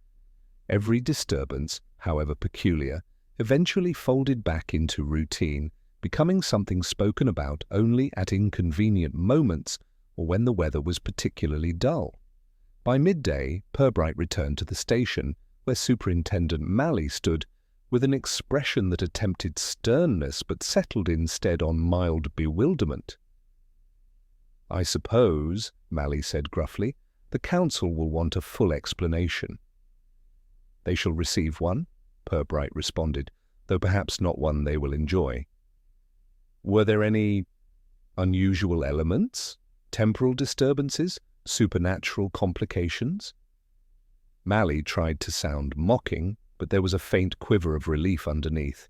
Every disturbance, however peculiar, eventually folded back into routine, becoming something spoken about only at inconvenient moments or when the weather was particularly dull. By midday, Purbright returned to the station, where Superintendent Malley stood, with an expression that attempted sternness but settled instead on mild bewilderment. "I suppose," Malley said gruffly, "the council will want a full explanation." "They shall receive one," Purbright responded, "though perhaps not one they will enjoy." "Were there any unusual elements? Temporal disturbances? Supernatural complications?" Malley tried to sound mocking, but there was a faint quiver of relief underneath.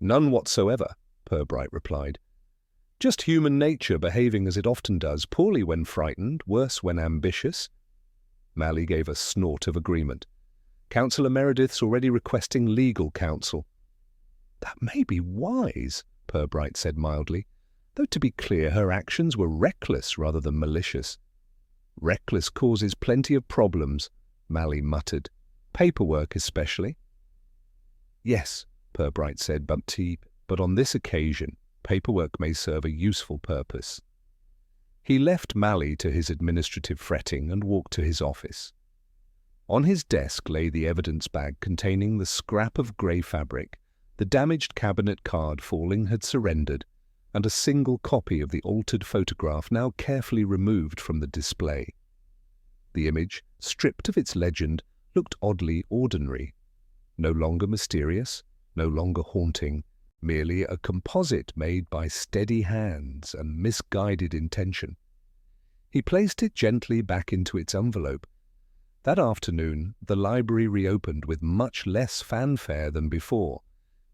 "None whatsoever," Purbright replied. "Just human nature behaving as it often does, poorly when frightened, worse when ambitious." Malley gave a snort of agreement. "Councillor Meredith's already requesting legal counsel." "That may be wise," Purbright said mildly, though to be clear her actions were reckless rather than malicious. "Reckless causes plenty of problems," Malley muttered. "Paperwork especially." "Yes," Purbright said, but on this occasion, paperwork may serve a useful purpose." He left Malley to his administrative fretting and walked to his office. On his desk lay the evidence bag containing the scrap of grey fabric, the damaged cabinet card falling had surrendered, and a single copy of the altered photograph now carefully removed from the display. The image, stripped of its legend, looked oddly ordinary. No longer mysterious, no longer haunting, merely a composite made by steady hands and misguided intention. He placed it gently back into its envelope. That afternoon, the library reopened with much less fanfare than before.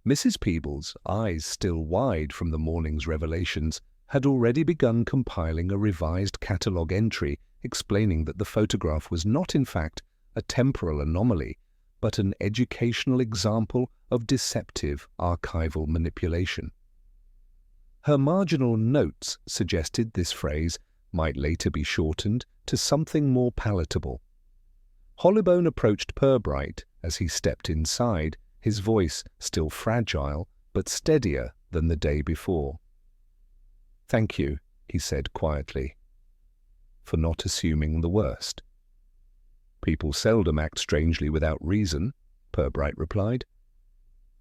Mrs. Peebles, eyes still wide from the morning's revelations, had already begun compiling a revised catalogue entry explaining that the photograph was not in fact a temporal anomaly, but an educational example of deceptive archival manipulation. Her marginal notes suggested this phrase might later be shortened to something more palatable. Hollybone approached Purbright as he stepped inside, his voice still fragile but steadier than the day before. "Thank you," he said quietly, "for not assuming the worst." "People seldom act strangely without reason," Purbright replied.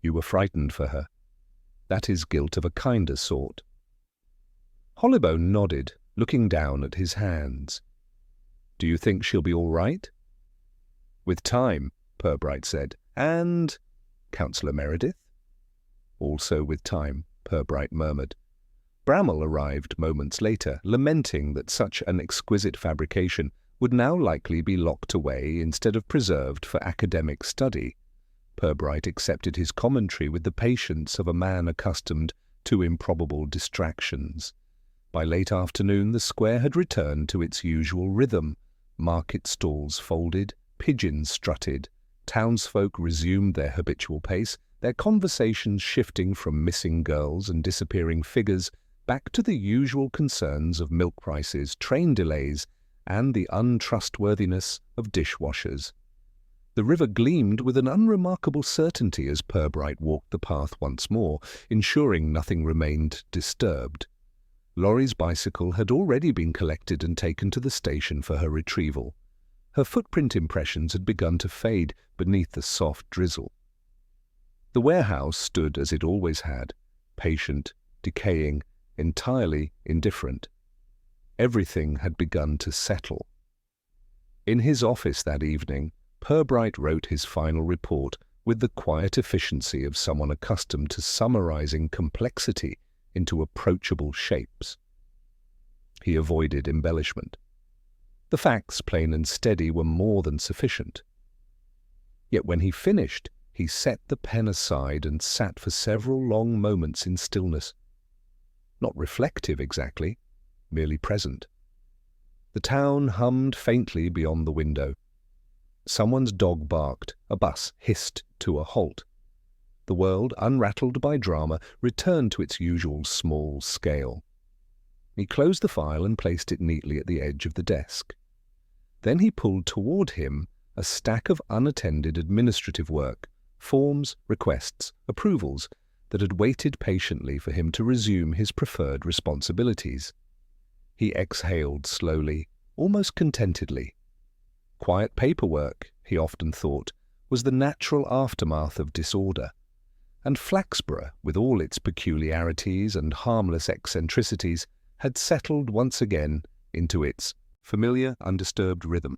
"You were frightened for her. That is guilt of a kinder sort." Hollybone nodded, looking down at his hands. "Do you think she'll be all right?" "With time," Purbright said. "And Councillor Meredith?" "Also with time," Purbright murmured. Bramall arrived moments later, lamenting that such an exquisite fabrication would now likely be locked away instead of preserved for academic study. Purbright accepted his commentary with the patience of a man accustomed to improbable distractions. By late afternoon the square had returned to its usual rhythm. Market stalls folded, pigeons strutted, townsfolk resumed their habitual pace, their conversations shifting from missing girls and disappearing figures back to the usual concerns of milk prices, train delays, and the untrustworthiness of dishwashers. The river gleamed with an unremarkable certainty as Purbright walked the path once more, ensuring nothing remained disturbed. Laurie's bicycle had already been collected and taken to the station for her retrieval. Her footprint impressions had begun to fade beneath the soft drizzle. The warehouse stood as it always had, patient, decaying, entirely indifferent. Everything had begun to settle. In his office that evening, Purbright wrote his final report with the quiet efficiency of someone accustomed to summarizing complexity into approachable shapes. He avoided embellishment. The facts, plain and steady, were more than sufficient. Yet when he finished, he set the pen aside and sat for several long moments in stillness. Not reflective exactly, merely present. The town hummed faintly beyond the window. Someone's dog barked, a bus hissed to a halt. The world, unrattled by drama, returned to its usual small scale. He closed the file and placed it neatly at the edge of the desk. Then he pulled toward him a stack of unattended administrative work, forms, requests, approvals, that had waited patiently for him to resume his preferred responsibilities. He exhaled slowly, almost contentedly. Quiet paperwork, he often thought, was the natural aftermath of disorder, and Flaxborough, with all its peculiarities and harmless eccentricities, had settled once again into its familiar, undisturbed rhythm.